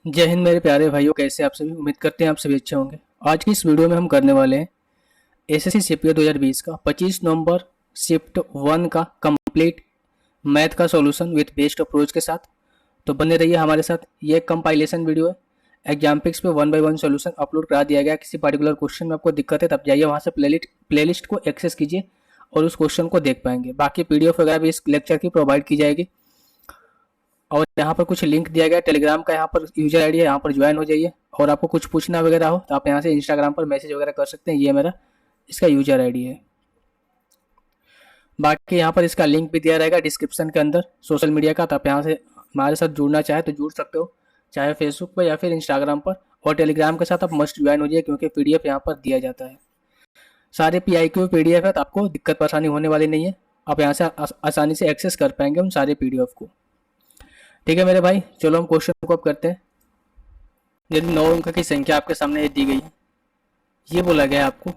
जय हिंद मेरे प्यारे भाइयों, कैसे आप सभी। उम्मीद करते हैं आप सभी अच्छे होंगे। आज की इस वीडियो में हम करने वाले हैं एसएससी सीपीओ 2020 का 25 नवंबर शिफ्ट 1 का कंप्लीट मैथ का सॉल्यूशन विद बेस्ट अप्रोच के साथ। तो बने रहिए हमारे साथ। ये एक कंपाइलेशन वीडियो है। एग्जाम पिक्स पे 1 बाय 1 सॉल्यूशन अपलोड करा दिया गया। किसी पर्टिकुलर क्वेश्चन में आपको दिक्कत है तब जाइए वहाँ से प्लेलिस्ट को एक्सेस कीजिए और उस क्वेश्चन को देख पाएंगे। बाकी पीडीएफ वगैरह भी इस लेक्चर की प्रोवाइड की जाएगी। और यहाँ पर कुछ लिंक दिया गया है टेलीग्राम का, यहाँ पर यूजर आईडी है, यहाँ पर ज्वाइन हो जाइए। और आपको कुछ पूछना वगैरह हो तो आप यहाँ से इंस्टाग्राम पर मैसेज वगैरह कर सकते हैं। ये मेरा इसका यूजर आईडी है। बाकी यहाँ पर इसका लिंक भी दिया रहेगा डिस्क्रिप्शन के अंदर सोशल मीडिया का, तो आप यहाँ से हमारे साथ जुड़ना चाहे तो जुड़ सकते हो, चाहे फेसबुक पर या फिर इंस्टाग्राम पर। और टेलीग्राम के साथ आप मस्ट ज्वाइन हो जाइए क्योंकि पीडीएफ यहाँ पर दिया जाता है। सारे पीआईक्यू पीडीएफ है तो आपको दिक्कत परेशानी होने वाली नहीं है। आप यहाँ से आसानी से एक्सेस कर पाएंगे उन सारे पीडीएफ को। ठीक है मेरे भाई, चलो हम क्वेश्चन को अब करते हैं। यदि 9 अंक की संख्या आपके सामने ये दी गई है, ये बोला गया है आपको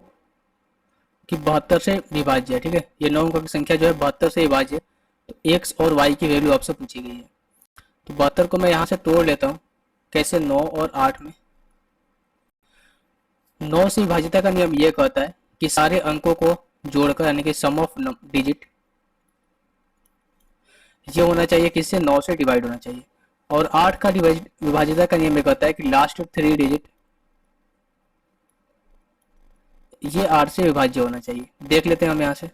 कि 72 से विभाज्य है। ठीक है, ये 9 अंक की संख्या जो है 72 से विभाज्य है। तो एक्स और वाई की वैल्यू आपसे पूछी गई है। तो 72 को मैं यहाँ से तोड़ लेता हूँ। कैसे? 9 और 8 में। 9 से विभाज्यता का नियम ये कहता है कि सारे अंकों को जोड़कर, यानी कि सम ऑफ डिजिट ये होना चाहिए, किससे? 9 से डिवाइड होना चाहिए। और 8 का विभाज्यता का नियम ये कहता है कि लास्ट 3 डिजिट ये 8 से विभाज्य होना चाहिए। देख लेते हैं हम यहाँ से।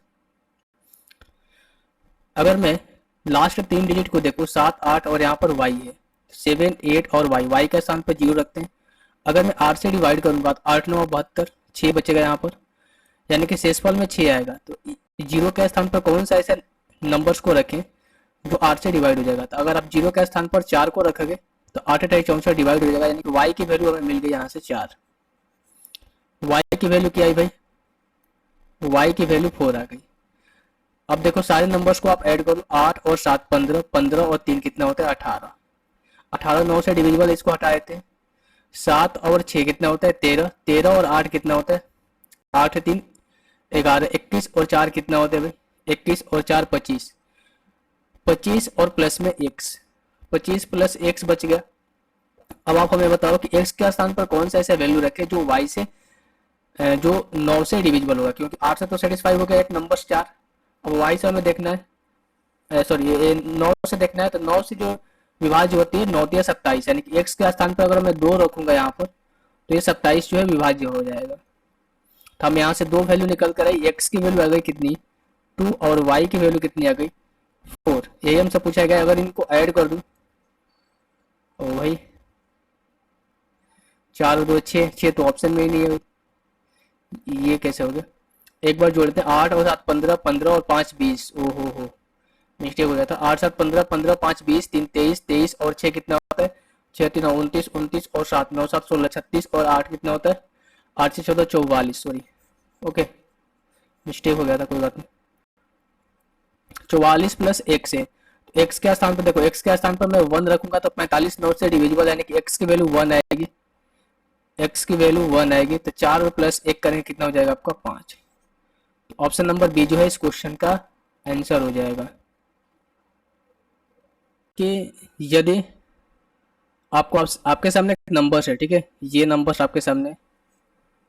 अगर मैं लास्ट 3 डिजिट को देखूँ, 7, 8 और यहाँ पर वाई है, 7, 8 और वाई का स्थान पर 0 रखते हैं। अगर मैं 8 से डिवाइड करूँगा तो 8 9 72, 6 बचेगा यहाँ पर, यानी कि शेषफल में 6 आएगा। तो 0 के स्थान पर कौन सा ऐसे नंबर्स को रखें जो 8 से डिवाइड हो जाएगा? तो अगर आप 0 के स्थान पर 4 को रखोगे तो 8 8 64 डिवाइड हो जाएगा, यानी कि वाई की वैल्यू हमें मिल गई यहाँ से 4। वाई की वैल्यू क्या आई भाई? वाई की वैल्यू 4 आ गई। अब देखो सारे नंबर्स को आप ऐड करो, 8 और 7 15, 15 और 3 कितना होता है? 18। 18 9 से डिविजिबल, इसको हटा देते हैं। 7 और 6 कितना होता है? 13। 13 और 8 कितना होता है? 8 3 11। 21 और 4 कितना होता है भाई? 21 और 4 25। 25 और प्लस में x, 25 प्लस x बच गया। अब आप हमें बताओ कि x के स्थान पर कौन सा ऐसा वैल्यू रखे जो y से जो 9 से डिविजिबल होगा, क्योंकि 8 से तो सेटिस्फाई हो गया एक नंबर 4। अब y से हमें देखना है, सॉरी ये 9 से देखना है। तो 9 से जो विभाज्य होती है 9 या 27, यानी कि x के स्थान पर अगर मैं 2 रखूंगा यहाँ पर तो ये 27 जो है विभाज्य हो जाएगा। तो हम यहाँ से 2 वैल्यू निकल कर आई। x की वैल्यू आ गई कितनी? 2 और y की वैल्यू कितनी आ गई? 4। यही हमसे पूछा गया। अगर इनको ऐड कर दूं ओ भाई 4 और 2 6, 6 तो ऑप्शन में ही नहीं है। ये कैसे हो गया? एक बार जोड़ते हैं। 8 और 7 15, 15 और 5 20। हो मिस्टेक हो गया था। 8 7 15, 15 5 20, 3 23, 23 और 6 कितना होता है? 6 3 29, 29 और 7 9 7 16 36 और 8 कितना होता है? 8 से 14 44। सॉरी, ओके मिस्टेक हो गया था, कोई बात नहीं। 44 प्लस एक से एक्स के स्थान पर देखो, एक्स के स्थान पर मैं 1 रखूंगा तो 45 9 से डिविजिबल, यानी कि एक्स की वैल्यू 1 आएगी। एक्स की वैल्यू 1 आएगी तो 4 और प्लस 1 करेंगे कितना हो जाएगा आपका? 5। तो ऑप्शन नंबर बी जो है इस क्वेश्चन का आंसर हो जाएगा। कि यदि आपको आपके सामने नंबर्स है, ठीक है, ये नंबर्स आपके सामने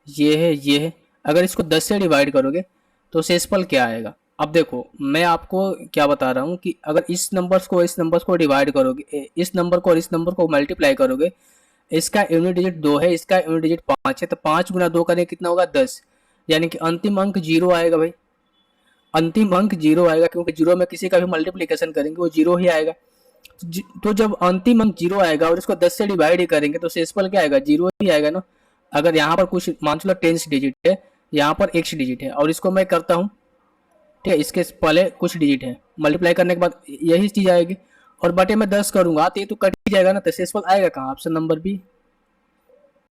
ये है, ये है। अगर इसको 10 से डिवाइड करोगे तो शेषफल क्या आएगा? अब देखो मैं आपको क्या बता रहा हूँ कि अगर इस नंबर्स को डिवाइड करोगे, इस नंबर को और इस नंबर को मल्टीप्लाई करोगे, इसका यूनिट डिजिट 2 है, इसका यूनिट डिजिट 5 है, तो 5 गुना 2 करें कितना होगा? 10। यानी कि अंतिम अंक 0 आएगा भाई। अंतिम अंक 0 आएगा क्योंकि 0 में किसी का भी मल्टीप्लीकेशन करेंगे वो 0 ही आएगा। तो जब अंतिम अंक 0 आएगा और इसको 10 से डिवाइड ही करेंगे तो शेषफल क्या आएगा? 0 ही आएगा ना। अगर यहाँ पर कुछ मान लो 10 डिजिट है, यहाँ पर x डिजिट है और इसको मैं करता हूँ, ठीक है, इसके पहले कुछ डिजिट है, मल्टीप्लाई करने के बाद यही चीज आएगी। और बटे में 10 करूंगा तो ये तो कट ही जाएगा ना, तो शेषफल आएगा कहाँ? Option number B.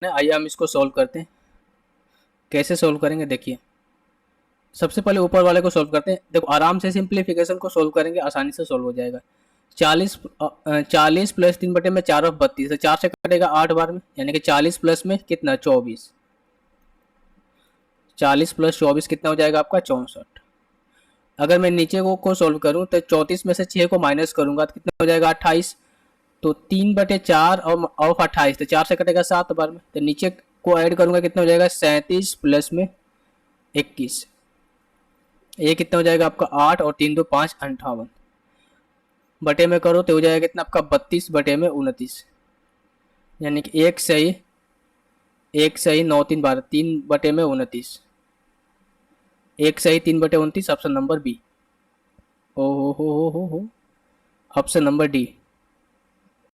आइए हम इसको सॉल्व करते हैं। कैसे सॉल्व करेंगे देखिए। सबसे पहले ऊपर वाले को सॉल्व करते हैं। देखो आराम से सिंप्लीफिकेशन को सॉल्व करेंगे, आसानी से सॉल्व हो जाएगा। 40 प्लस 3 बटे में 4 और 32, 4 से कटेगा 8 बार में, यानी कि 40 प्लस में कितना? 24। 40 प्लस 24 कितना हो जाएगा आपका? 64। अगर मैं नीचे को सॉल्व करूं तो 34 में से 6 को माइनस करूंगा तो कितना हो जाएगा? 28। तो 3/4 और ऑफ 28, तो 4 से कटेगा 7 बार में, तो नीचे को ऐड करूंगा कितना हो जाएगा 37 प्लस में 21, ये कितना हो जाएगा आपका 8 और 3 2 5 58 बटे में करो तो हो जाएगा कितना आपका 32 बटे में 29, यानी कि एक सही 9 3 12 3 बटे में 29, एक सही 3 बटे 29, ऑप्शन नंबर बी। ओ हो ऑप्शन नंबर डी।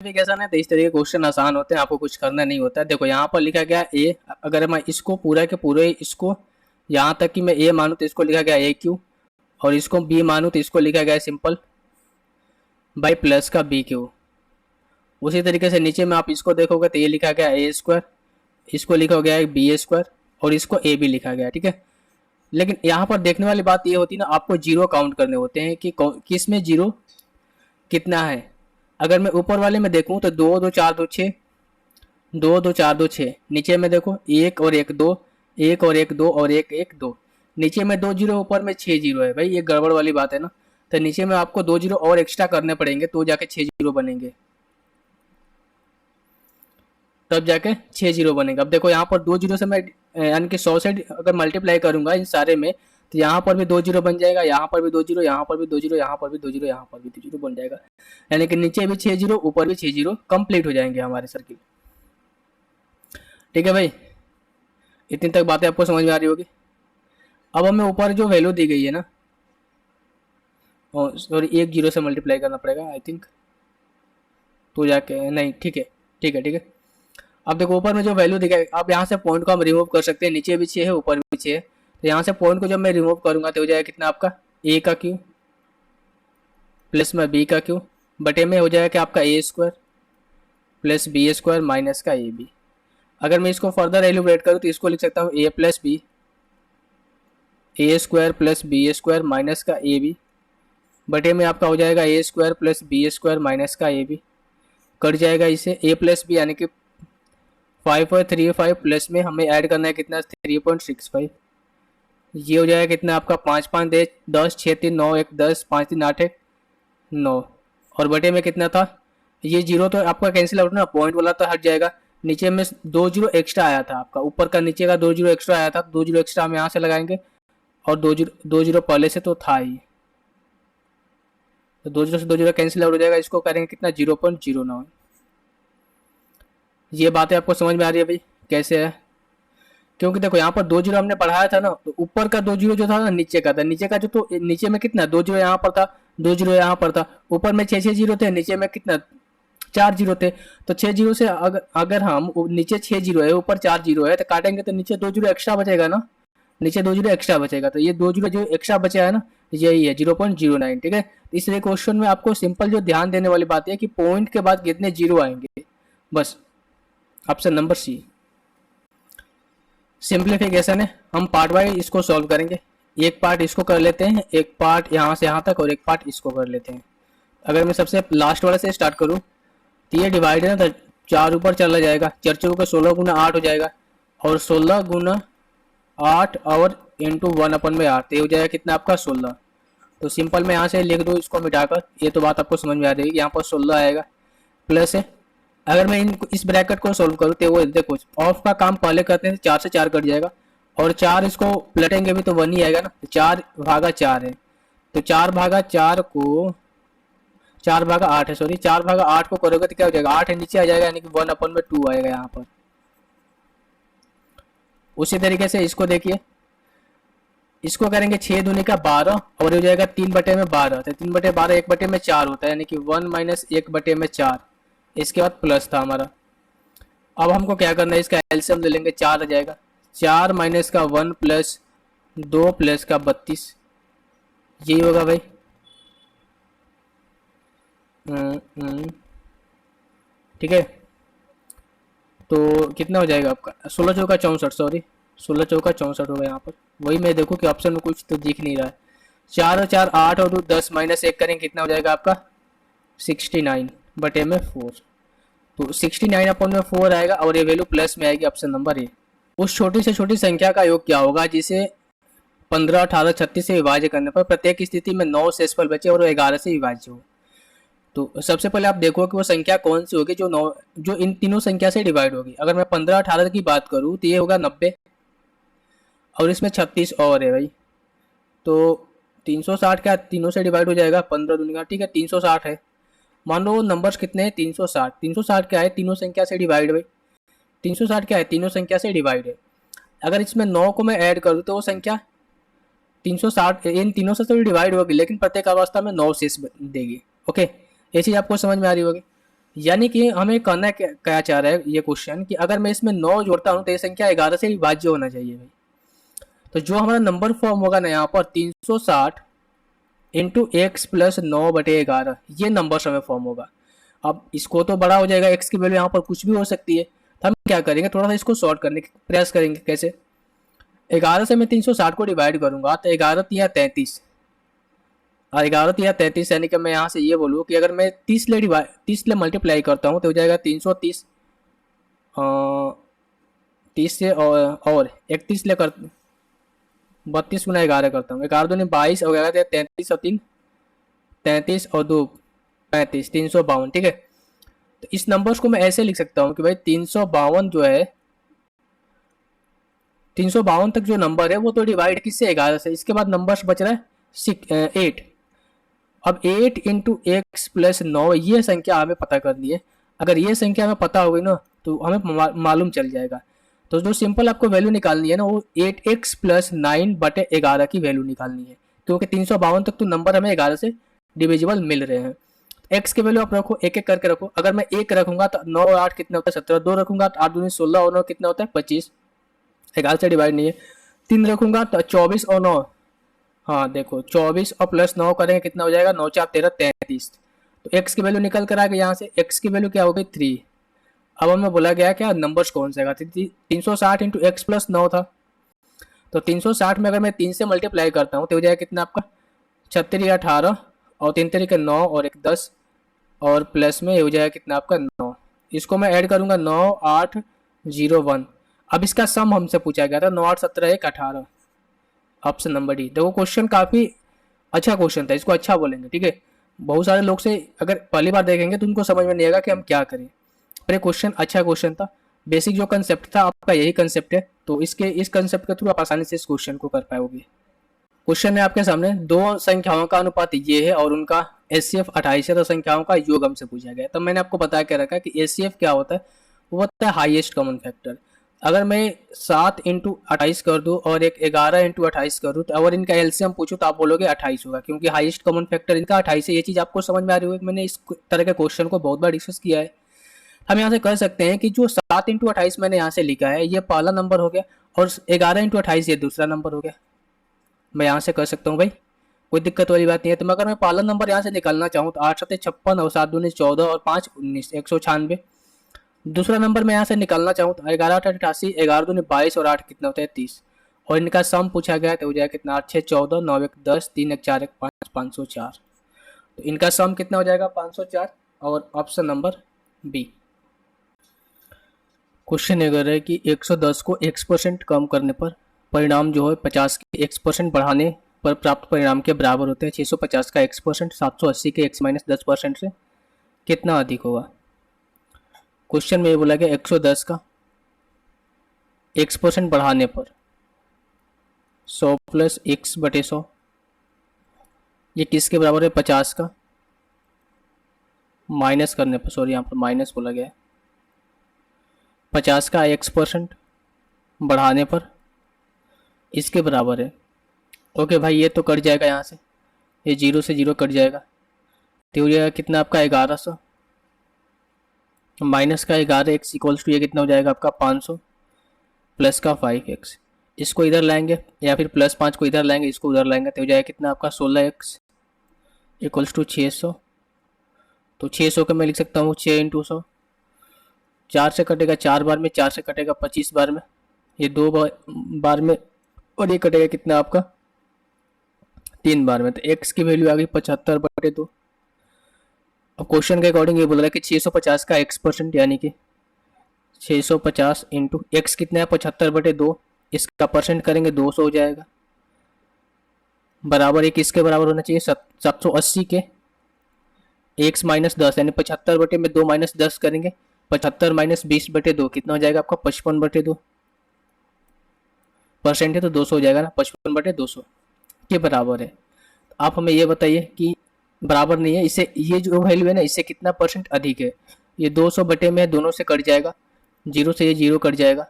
कैसा ना, तो इस तरह के क्वेश्चन आसान होते हैं, आपको कुछ करना नहीं होता है। देखो यहाँ पर लिखा गया ए, अगर मैं इसको पूरा के पूरे इसको यहाँ तक कि मैं ए मानूँ तो इसको लिखा गया ए क्यू, और इसको बी मानूँ तो इसको लिखा गया सिंपल बाई प्लस का बी क्यू। उसी तरीके से नीचे में आप इसको देखोगे तो ये लिखा गया ए स्क्वायर, इसको लिखा गया है बी ए स्क्वायर, और इसको ए बी लिखा गया, ठीक है। लेकिन यहाँ पर देखने वाली बात ये होती है ना, आपको जीरो काउंट करने होते हैं कि किस में जीरो कितना है। अगर मैं ऊपर वाले में देखूं तो 2 2 4 2 6, 2 2 4 2 6, नीचे में देखो 1 और 1 2, 1 और 1 2 और 1 1 2, नीचे में 2 जीरो ऊपर में 6 जीरो है। भाई ये गड़बड़ वाली बात है ना, तो नीचे में आपको 2 जीरो और एक्स्ट्रा करने पड़ेंगे तो जाके 6 जीरो बनेंगे, तब जाके 6 जीरो बनेगा। अब देखो यहाँ पर 2 जीरो से मैं यानी कि 100 से अगर मल्टीप्लाई करूंगा इन सारे में तो यहाँ पर भी 2 जीरो बन जाएगा, यहाँ पर भी 2 जीरो, यहाँ पर भी 2 जीरो, यहाँ पर भी 2 जीरो, यहाँ पर भी 2 जीरो बन जाएगा, यानी कि नीचे भी 6 जीरो ऊपर भी 6 जीरो कंप्लीट हो जाएंगे हमारे सर्किल। ठीक है भाई, इतनी तक बातें आपको समझ में आ रही होगी। अब हमें ऊपर जो वैल्यू दी गई है ना, सॉरी 1 जीरो से मल्टीप्लाई करना पड़ेगा आई थिंक, तो जाके नहीं, ठीक है ठीक है ठीक है। अब देखो ऊपर में जो वैल्यू दिखा है, अब यहाँ से पॉइंट को हम रिमूव कर सकते हैं, नीचे भी 6 है ऊपर भी 6 है, तो यहाँ से पॉइंट को जब मैं रिमूव करूंगा तो हो जाएगा कितना आपका ए का क्यू प्लस में बी का क्यू बटे में हो जाएगा कि आपका A square plus B square minus का ए बी। अगर मैं इसको फर्दर एलिब्रेट करूँ तो इसको लिख सकता हूँ A plus B, A square plus B square minus का ए बी बटे में आपका हो जाएगा A square plus B square minus का ए बी, कट जाएगा इसे ए प्लस बी यानी कि 5.35 प्लस में हमें ऐड करना है कितना 3.65, ये हो जाएगा कितना आपका 5 5 10 6 3 9 1 10 5 3 8 1 9, और बटे में कितना था, ये जीरो तो आपका कैंसिल आउट ना, पॉइंट वाला तो हट जाएगा, नीचे में 2 जीरो एक्स्ट्रा आया था आपका, ऊपर का नीचे का 2 जीरो एक्स्ट्रा आया था, 2 जीरो एक्स्ट्रा हम यहाँ से लगाएंगे, और 2 जीरो पहले से तो था ही, तो 2 जीरो से 2 जीरो कैंसिल आउट हो जाएगा, इसको करेंगे कितना 0.09। ये बातें आपको समझ में आ रही है भाई कैसे है, क्योंकि देखो यहाँ पर 2 जीरो हमने पढ़ाया था ना, तो ऊपर का 2 जीरो जो था ना नीचे का था, नीचे का जो तो नीचे में कितना 2 जीरो यहाँ पर था, 2 जीरो यहाँ पर था, ऊपर में 6 6 जीरो थे, नीचे में कितना 4 जीरो थे, तो 6 जीरो से अगर हम नीचे 6 जीरो है ऊपर 4 जीरो है तो काटेंगे तो नीचे 2 जीरो एक्स्ट्रा बचेगा ना, नीचे 2 जीरो एक्स्ट्रा बचेगा, तो ये 2 जीरो जो एक्स्ट्रा बचा है ना यही है 0.09। ठीक है, इसलिए क्वेश्चन में आपको सिंपल जो ध्यान देने वाली बात है कि पॉइंट के बाद कितने जीरो आएंगे, बस ऑप्शन नंबर सी। सिंप्लीफिकेशन है, हम पार्ट वाइज इसको सॉल्व करेंगे, एक पार्ट इसको कर लेते हैं, एक पार्ट यहाँ से यहाँ तक और एक पार्ट इसको कर लेते हैं। अगर मैं सबसे लास्ट वाले से स्टार्ट करूँ तो ये डिवाइड है ना, तो 4 ऊपर चला जाएगा, 4 4 का 16 गुना 8 हो जाएगा, और 16 गुना 8 और इंटू 1/8 हो जाएगा कितना आपका 16। तो सिंपल मैं यहाँ से लिख दूँ इसको मिटाकर, ये तो बात आपको समझ में आ रही है, यहाँ पर 16 आएगा प्लस है। अगर मैं इस ब्रैकेट को सोल्व करूँ तो वो देखो ऑफ का काम पहले करते हैं, 4 से 4 कट जाएगा, और 4 इसको पलटेंगे भी तो 1 ही आएगा ना, 4 भागा 4 है, तो 4 भागा 4 को 4 भागा 8 है, सॉरी 4 भागा 8 को करोगे तो क्या हो जाएगा 8 है नीचे आ जाएगा, यानी कि 1/2 आएगा यहाँ पर। उसी तरीके से इसको देखिए, इसको करेंगे 6 दूनी का 12 और हो जाएगा 3/12, तो 3/12 1/4 होता है, यानी कि 1 माइनस 1/4, इसके बाद प्लस था हमारा। अब हमको क्या करना है, इसका एलसीएम ले लेंगे, 4 आ जाएगा, 4 माइनस का 1 प्लस 2 प्लस का 32, यही होगा भाई। ठीक है, तो कितना हो जाएगा आपका 16 चौका 64, सॉरी 16 चौका 64 होगा यहाँ पर, वही मैं देखूँ कि ऑप्शन में कुछ तो दिख नहीं रहा है। 4 और 4 8 और 10 माइनस 1 करेंगे कितना हो जाएगा आपका 69/4, तो 69/4 आएगा, और ये वैल्यू प्लस में आएगी, ऑप्शन नंबर ए। उस छोटी से छोटी संख्या का योग क्या होगा जिसे 15 18 36 से विभाज्य करने पर प्रत्येक स्थिति में 9 शेषफल बचे और 11 से विभाज्य हो। तो तो सबसे पहले आप देखो कि वो संख्या कौन सी होगी जो इन तीनों संख्या से डिवाइड होगी। अगर मैं 15-18 की बात करूँ तो ये होगा 90, और इसमें 36 और है भाई, तो 360 क्या तीनों से डिवाइड हो जाएगा, 15 दूनी का, ठीक है 360 है। मान लो नंबर्स कितने हैं, 360। 360 क्या है, तीनों संख्या से डिवाइड भाई, 360 क्या है, तीनों संख्या से डिवाइड है। अगर इसमें 9 को मैं ऐड करूँ तो वो संख्या 360 इन तीनों से तो डिवाइड होगी, लेकिन प्रत्येक अवस्था में 9 शेष देगी। ओके, ये चीज़ आपको समझ में आ रही होगी। यानी कि हमें कहना क्या चाह रहा है ये क्वेश्चन, कि अगर मैं इसमें 9 जोड़ता हूँ तो ये संख्या 11 से विभाज्य होना चाहिए भाई। तो जो हमारा नंबर फॉर्म होगा ना यहाँ पर 360 इंटू एक्स प्लस 9/11, ये नंबर हमें फॉर्म होगा। अब इसको तो बड़ा हो जाएगा, एक्स की वैल्यू यहाँ पर कुछ भी हो सकती है, तो हम क्या करेंगे, थोड़ा सा इसको शॉर्ट करने का प्रयास करेंगे। कैसे, 11 से मैं 360 को डिवाइड करूंगा तो 11 तिया 33, और 11 तिया 33 यानी कि मैं यहाँ से ये बोलूँ कि अगर मैं 30 ले मल्टीप्लाई करता हूँ तो हो जाएगा 330, 30 से और 31 ले कर 32 गुना 11 करता हूँ, 11 दूनी 22 और 11 33 और 3 33 और 2 35, 352, ठीक है। तो इस नंबर्स को मैं ऐसे लिख सकता हूँ कि भाई 352 जो है, 352 तक जो नंबर है वो तो डिवाइड किससे, 11 से। इसके बाद नंबर्स बच रहा है 8। अब 8 इंटू एक्स प्लस 9, ये संख्या हमें पता करनी है। अगर ये संख्या हमें पता होगी ना तो हमें मालूम चल जाएगा। तो जो सिंपल आपको वैल्यू निकालनी है ना, वो 8x प्लस 9/11 की वैल्यू निकालनी है, क्योंकि 352 तक तो नंबर हमें 11 से डिविजिबल मिल रहे हैं। एक्स की वैल्यू आप रखो, एक एक करके रखो। अगर मैं 1 रखूंगा तो 9 और 8 कितना होता है, 17। 2 रखूंगा तो 8 दूनी 16 और 9 कितना होता है, 25। 11 से डिवाइड नहीं है। 3 रखूंगा तो 24 और 9, हाँ देखो 24 और प्लस 9 करेंगे कितना हो जाएगा, 9 4 13 33। तो एक्स की वैल्यू निकल कर आ गई यहाँ से। एक्स की वैल्यू क्या हो गई, 3। अब हमें बोला गया क्या, नंबर्स कौन सा है, 360 इंटू एक्स प्लस 9 था। तो 360 में अगर मैं 3 से मल्टीप्लाई करता हूँ तो हो जाएगा कितना आपका, 36 18 और 3 तरीके 9 और 1 10, और प्लस में हो जाएगा कितना आपका 9। इसको मैं ऐड करूंगा 9 8 0 1। अब इसका सम हमसे पूछा गया था, 9 8 17 1 18, ऑप्शन नंबर डी। देखो क्वेश्चन काफ़ी अच्छा क्वेश्चन था, इसको अच्छा बोलेंगे, ठीक है। बहुत सारे लोग से अगर पहली बार देखेंगे तो उनको समझ में नहीं आएगा कि हम क्या करें, पर क्वेश्चन अच्छा क्वेश्चन था। बेसिक जो कंसेप्ट था आपका यही कंसेप्ट है, तो इस कंसेप्ट के थ्रू आप आसानी से इस क्वेश्चन को कर पाओगे। क्वेश्चन है आपके सामने, दो संख्याओं का अनुपात ये है और उनका एचसीएफ 28 है, तो संख्याओं का योग हमसे पूछा गया। तब मैंने आपको बता के रखा कि एचसीएफ क्या होता है, वो होता है हाईएस्ट कॉमन फैक्टर। अगर मैं 7 इंटू 28 कर दूँ और एक 11 इंटू 28 कर दूँ, तो अगर इनका एलसीएम पूछूँ तो आप बोलोगे 28 होगा, क्योंकि हाईएस्ट कॉमन फैक्टर इनका 28 है। ये चीज़ आपको समझ में आ रही होगी, मैंने इस तरह के क्वेश्चन को बहुत बार डिस्कस किया है। हम यहाँ से कर सकते हैं कि जो 7 इंटू 28 मैंने यहाँ से लिखा है ये पहला नंबर हो गया, और 11 इंटू 28 ये दूसरा नंबर हो गया। मैं यहाँ से कर सकता हूँ भाई, कोई दिक्कत वाली बात नहीं है। तो अगर मैं पहला नंबर यहाँ से निकालना चाहूँ तो 8 7 56 और 7 दूनी 14 और 5 19 196। दूसरा नंबर मैं यहाँ से निकालना चाहूँ तो 11 8 88, 11 दूनी 22 और 8 कितना होता है 30। और इनका सम पूछा गया तो हो जाएगा कितना, 8 6 14 9 1 10 3 1 4 1 5 504। तो इनका सम कितना हो जाएगा 504, और ऑप्शन नंबर बी। क्वेश्चन अगर है कि 110 को x% कम करने पर परिणाम जो है 50 के x% बढ़ाने पर प्राप्त परिणाम के बराबर होते हैं। 650 का x% 780 के x-10% से कितना अधिक होगा। क्वेश्चन में ये बोला गया 110 का x% बढ़ाने पर 100 प्लस x बटे 100, ये किसके बराबर है, 50 का माइनस करने पर, सॉरी यहाँ पर माइनस बोला गया है, 50 का x% बढ़ाने पर इसके बराबर है। ओके भाई, ये तो कट जाएगा यहाँ से, ये 0 से 0 कट जाएगा, तो हो जाएगा कितना आपका 1100 माइनस का 11x इक्वल्स टू ये कितना हो जाएगा आपका 500 प्लस का 5x। इसको इधर लाएंगे या फिर प्लस 5 को इधर लाएंगे, इसको उधर लाएंगे, तो हो जाएगा कितना आपका 16x इक्वल्स टू 600। तो 600 का मैं लिख सकता हूँ 6 इंटू 100, 4 से कटेगा 4 बार में, 4 से कटेगा 25 बार में, ये 2 बार में, और ये कटेगा कितना आपका 3 बार में। तो x की वैल्यू आ गई 75/2। अब क्वेश्चन के अकॉर्डिंग ये बोल रहा है कि 650 का x% यानी कि 650 इंटू एक्स कितना है 75/2, इसका परसेंट करेंगे 200 हो जाएगा, बराबर एक इसके बराबर होना चाहिए 780 के एक्स माइनस 10 यानी 75/2 माइनस 10 करेंगे, 75 माइनस 20/2 कितना हो जाएगा आपका 55/2। परसेंट है तो 200 हो जाएगा ना, 55/200 के बराबर है। आप हमें ये बताइए कि बराबर नहीं है, इसे ये जो वैल्यू है ना इससे कितना परसेंट अधिक है। ये 200 बटे में दोनों से कट जाएगा, जीरो से ये जीरो कट जाएगा,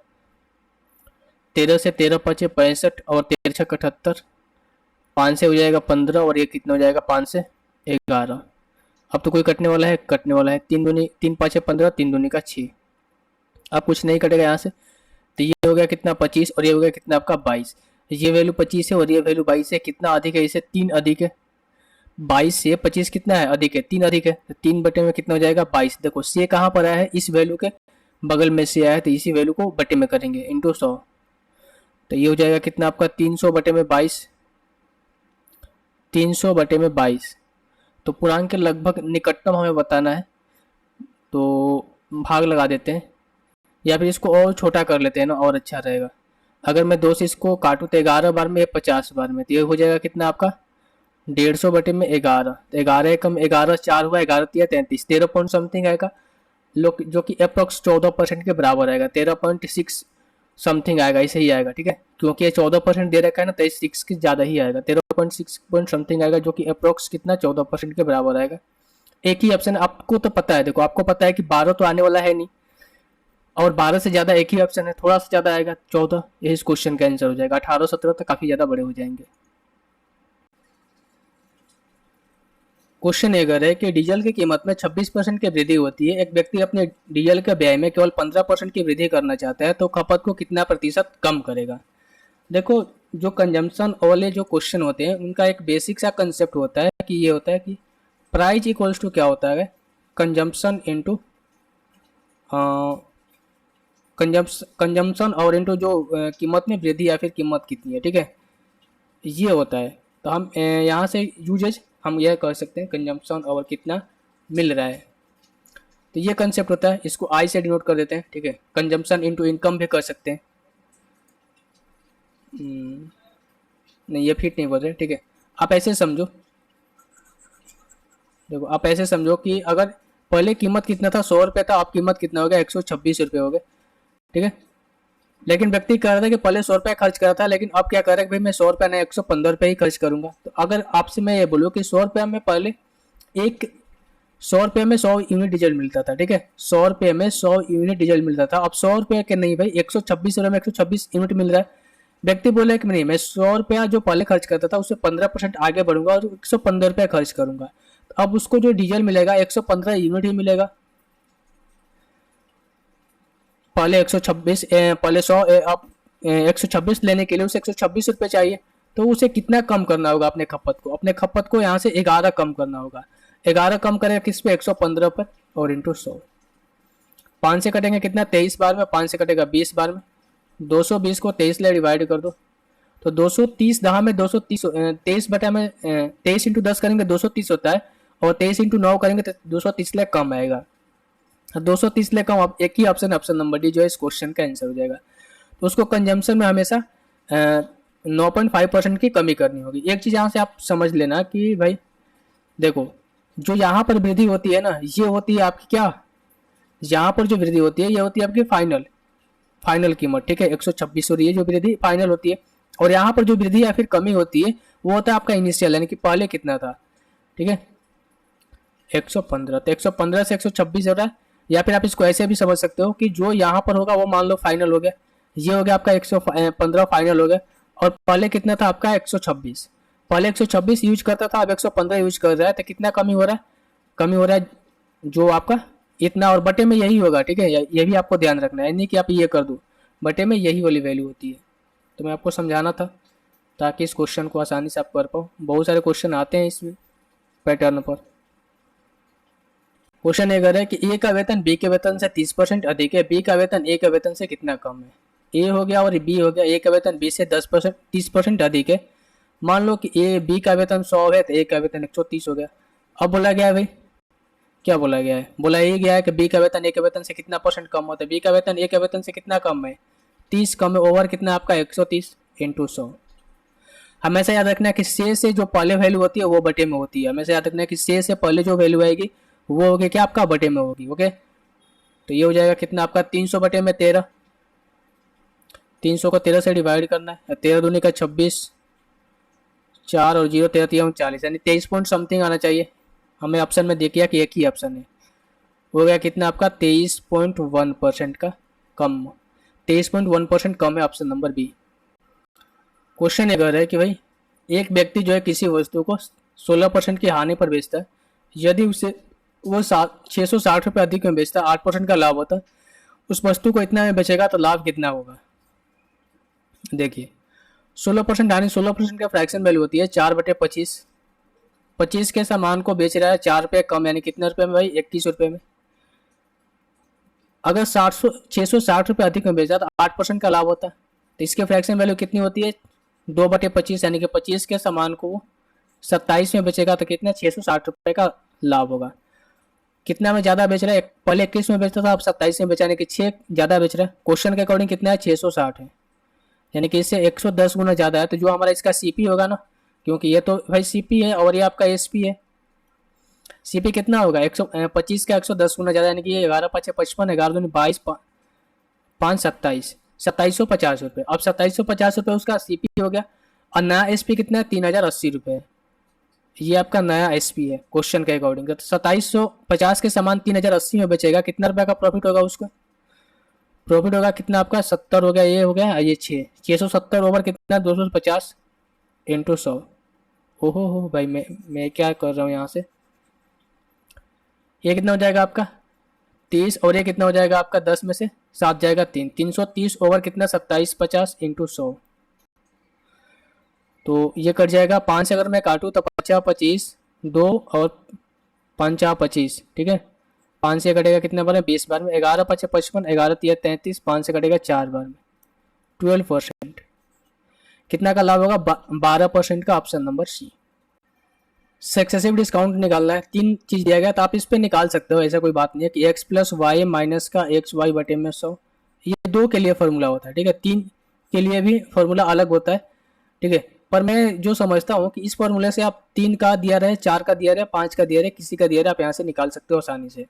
13 से 13 पचे 65 और 13 छः 78, 5 से हो जाएगा 15 और ये कितना हो जाएगा 5 से 11। अब तो कोई कटने वाला है, कटने वाला है, 3 पाँचे 15, 3 दूनी का 6। अब कुछ नहीं कटेगा यहाँ से, तो ये हो गया कितना 25 और ये हो गया कितना आपका 22। ये वैल्यू 25 है और ये वैल्यू 22 है, कितना अधिक है, इसे 3 अधिक है। 22 से 25 कितना है अधिक है, 3 अधिक है, तो 3 बटे में कितना हो जाएगा 22। देखो से कहाँ पर आया है, इस वैल्यू के बगल में से आया है, तो इसी वैल्यू को बटे में करेंगे इंटू 100। तो ये हो जाएगा कितना आपका 300 बटे में 22, 300 बटे में 22। तो पूर्णांक के लगभग निकटतम हमें बताना है, तो भाग लगा देते हैं या फिर इसको और छोटा कर लेते हैं ना, और अच्छा रहेगा। अगर मैं 2 से इसको काटूँ तो 11 बार में, 50 बार में, तो ये हो जाएगा कितना आपका 150 बटे में 11। तो 11 कम 11 4 हुआ, 11 तिया 33, 13 पॉइंट समथिंग आएगा, लोग जो कि अप्रोक्स 14% के बराबर आएगा, 13.6 समथिंग आएगा, ऐसे ही आएगा। ठीक है, क्योंकि ये 14% दे रखा है ना, तो 6 की ज़्यादा ही आएगा, 13.6 पॉइंट समथिंग आएगा, जो कि अप्रोक्स कितना 14% के बराबर आएगा। एक ही ऑप्शन आपको तो पता है, देखो आपको पता है कि 12 तो आने वाला है नहीं, और 12 से ज़्यादा एक ही ऑप्शन है, थोड़ा सा ज़्यादा आएगा 14, यही इस क्वेश्चन का आंसर हो जाएगा। 18 17 तो काफ़ी ज़्यादा बड़े हो जाएंगे। क्वेश्चन अगर है कि डीजल की कीमत में 26% की वृद्धि होती है, एक व्यक्ति अपने डीजल के व्यय में केवल 15% की वृद्धि करना चाहता है, तो खपत को कितना प्रतिशत कम करेगा। देखो जो कंजम्पशन वाले जो क्वेश्चन होते हैं उनका एक बेसिक सा कंसेप्ट होता है कि ये होता है कि प्राइस इक्वल्स टू क्या होता है, कंजम्पशन इनटू कंजम्पशन और इनटू जो कीमत में वृद्धि या फिर कीमत कितनी है। ठीक है, ये होता है। तो हम यहाँ से यूजेज हम यह कर सकते हैं कंजम्पशन और कितना मिल रहा है, तो ये कंसेप्ट होता है, इसको आई से डिनोट कर देते हैं। ठीक है, कंजम्पशन इनटू इनकम भी कर सकते हैं। नहीं ये फिट नहीं बोल रहे। ठीक है, आप ऐसे समझो, देखो आप ऐसे समझो कि अगर पहले कीमत कितना था 100 रुपये था, अब कीमत कितना हो गया 126 रुपये हो गए। ठीक है, लेकिन व्यक्ति कह रहा था कि पहले 100 रुपये खर्च करा था, लेकिन अब क्या कर रहा है कि भाई मैं 100 रुपये नहीं 115 रुपये ही खर्च करूंगा। तो अगर आपसे मैं ये बोलूँ कि 100 रुपये में पहले एक 100 रुपये में 100 यूनिट डीजल मिलता था। ठीक है, 100 रुपये में 100 यूनिट डीजल मिलता था, अब 100 रुपये के नहीं भाई 126 रुपये में 126 यूनिट मिल रहा है। व्यक्ति बोला कि नहीं मैं 100 रुपया जो पहले खर्च करता था उससे 15% आगे बढ़ूंगा और 115 रुपये खर्च करूंगा, तो अब उसको जो डीजल मिलेगा 115 यूनिट ही मिलेगा। पहले 126 पहले 100 अब 126 लेने के लिए उसे 126 रुपये चाहिए, तो उसे कितना कम करना होगा अपने खपत को, अपने खपत को यहाँ से 11 कम करना होगा। 11 कम करेगा किस पे 115 पर और इंटू 100। 5 से कटेंगे कितना 23 बार में, 5 से कटेगा 20 बार में, 220 को 23 ले डिवाइड कर दो, तो 230 दहा में 230 23 बटा में 23 इंटू 10 करेंगे 230 होता है, और 23 इंटू 9 करेंगे तो 230 लाख कम आएगा। 230 लाख कम, एक ही ऑप्शन ऑप्शन नंबर डी जो है इस क्वेश्चन का आंसर हो जाएगा। तो उसको कंजम्पशन में हमेशा 9.5% की कमी करनी होगी। एक चीज़ यहाँ से आप समझ लेना कि भाई देखो जो यहाँ पर वृद्धि होती है ना, ये होती है आपकी क्या, यहाँ पर जो वृद्धि होती है ये होती है आपकी फाइनल कीमत। ठीक है, 126 हो रही है जो वृद्धि फाइनल होती है, और यहाँ पर जो वृद्धि या फिर कमी होती है वो होता है आपका इनिशियल, यानी कि पहले कितना था। ठीक है, 115, तो 115 से 126 हो रहा है, या फिर आप इसको ऐसे भी समझ सकते हो कि जो यहाँ पर होगा वो मान लो फाइनल हो गया, ये हो गया आपका 115 फाइनल हो गया, और पहले कितना था आपका 126, पहले 126 यूज करता था अब 115 यूज कर रहा है, तो कितना कमी हो रहा है, कमी हो रहा है जो आपका इतना, और बटे में यही होगा। ठीक है, ये भी आपको ध्यान रखना है, नहीं कि आप ये कर दो, बटे में यही वाली वैल्यू होती है। तो मैं आपको समझाना था ताकि इस क्वेश्चन को आसानी से आप कर पाओ, बहुत सारे क्वेश्चन आते हैं इस पैटर्न पर। क्वेश्चन अगर है कि ए का वेतन बी के वेतन से 30% अधिक है, बी का वेतन ए के वेतन से कितना कम है। ए हो गया और बी हो गया, ए का वेतन बी से 10% 30% अधिक है। मान लो कि ए बी का वेतन 100 है तो ए का वेतन 130 हो गया। अब बोला गया है भाई, क्या बोला गया है, बोला ये गया है कि बी का वेतन ए के वेतन से कितना परसेंट कम होता है, बी का वेतन ए के वेतन से कितना कम है 30 कम है, ओवर कितना आपका 130 इंटू 100। हमेशा याद रखना है कि से जो पहले वैल्यू होती है वो बटे में होती है। हमेशा याद रखना है कि से पहले जो वैल्यू आएगी वो होगी क्या आपका बटे में होगी। ओके, तो ये हो जाएगा कितना आपका 300 बटे में 13। 300 को 13 से डिवाइड करना है, 13 दूनी का 26, 4 और 0, 13 3 40, यानी 23 पॉइंट समथिंग आना चाहिए। हमें ऑप्शन में देखिए कि एक ही ऑप्शन है, हो गया कितना आपका 23.1% का कम। 23.1% कम है, ऑप्शन नंबर बी। क्वेश्चन एक है कि भाई एक व्यक्ति जो है किसी वस्तु को 16% की हानि पर बेचता है, यदि उसे वो 660 रुपये अधिक में बेचता है, 8% का लाभ होता है, उस वस्तु को इतना में बेचेगा तो लाभ कितना होगा। देखिए 16% हानि, 16% का फ्रैक्शन वैल्यू होती है 4/25। 25 के सामान को बेच रहा है 4 रुपये कम, यानी कितने रुपए में भाई 21 रुपये में। अगर 660 रुपये अधिक में बेचा तो 8% का लाभ होता है, तो इसके फ्रैक्शन वैल्यू कितनी होती है 2/25, यानी कि 25 के सामान को 27 में बेचेगा तो कितना 660 रुपये का लाभ होगा। कितना में ज़्यादा बेच रहा है, पहले 21 में बेचता था, अब 27 में बेचाने के 6 ज़्यादा बेच रहा है। क्वेश्चन के अकॉर्डिंग कितना है 660 है, यानी कि इससे 110 गुना ज़्यादा है। तो जो हमारा इसका सीपी होगा ना, क्योंकि ये तो भाई सीपी है और ये आपका एसपी है, सीपी कितना होगा 125 का 110 गुना ज़्यादा, यानी कि ये 11×5 = 55, 11 दूनी 22, 5 27, 2750 रुपये। अब 2750 रुपये उसका सीपी हो गया, और नया एसपी कितना है 3080 रुपये। ये आपका नया एसपी है क्वेश्चन के अकॉर्डिंग। तो 2750 के सामान 3080 में बेचेगा, कितना रुपए का प्रॉफिट होगा उसको, प्रॉफिट होगा कितना आपका 70 हो गया, ये हो गया, ये 670 ओवर कितना 250 इंटू 100। ओहो हो भाई, मैं क्या कर रहा हूँ यहाँ से। ये कितना हो जाएगा आपका 30, और ये कितना हो जाएगा आपका 10 में से 7 जाएगा 3, 330 ओवर कितना 2750 इंटू 100। तो ये कट जाएगा 5 से, अगर मैं काटूँ तो 50 25 2 और 5 25, ठीक है। 5 से कटेगा कितने बार में 20 बार में, 11×5 = 55, 11×3 = 33, 5 से कटेगा 4 बार में 12%। कितना का लाभ होगा 12% का, option number C. Successive discount निकालना है, 3 चीज दिया गया तो आप इस पे निकाल सकते हो, ऐसा कोई बात नहीं है कि x + y माइनस का xy बटे में 100, ये 2 के लिए फॉर्मूला होता है, ठीक है। 3 के लिए भी फॉर्मूला अलग होता है, ठीक है। पर मैं जो समझता हूँ कि इस फॉर्मूले से आप 3 का दिया रहे, 4 का दिया रहे, 5 का दिया रहे, किसी का दिया रहे, आप यहाँ से निकाल सकते हो आसानी से।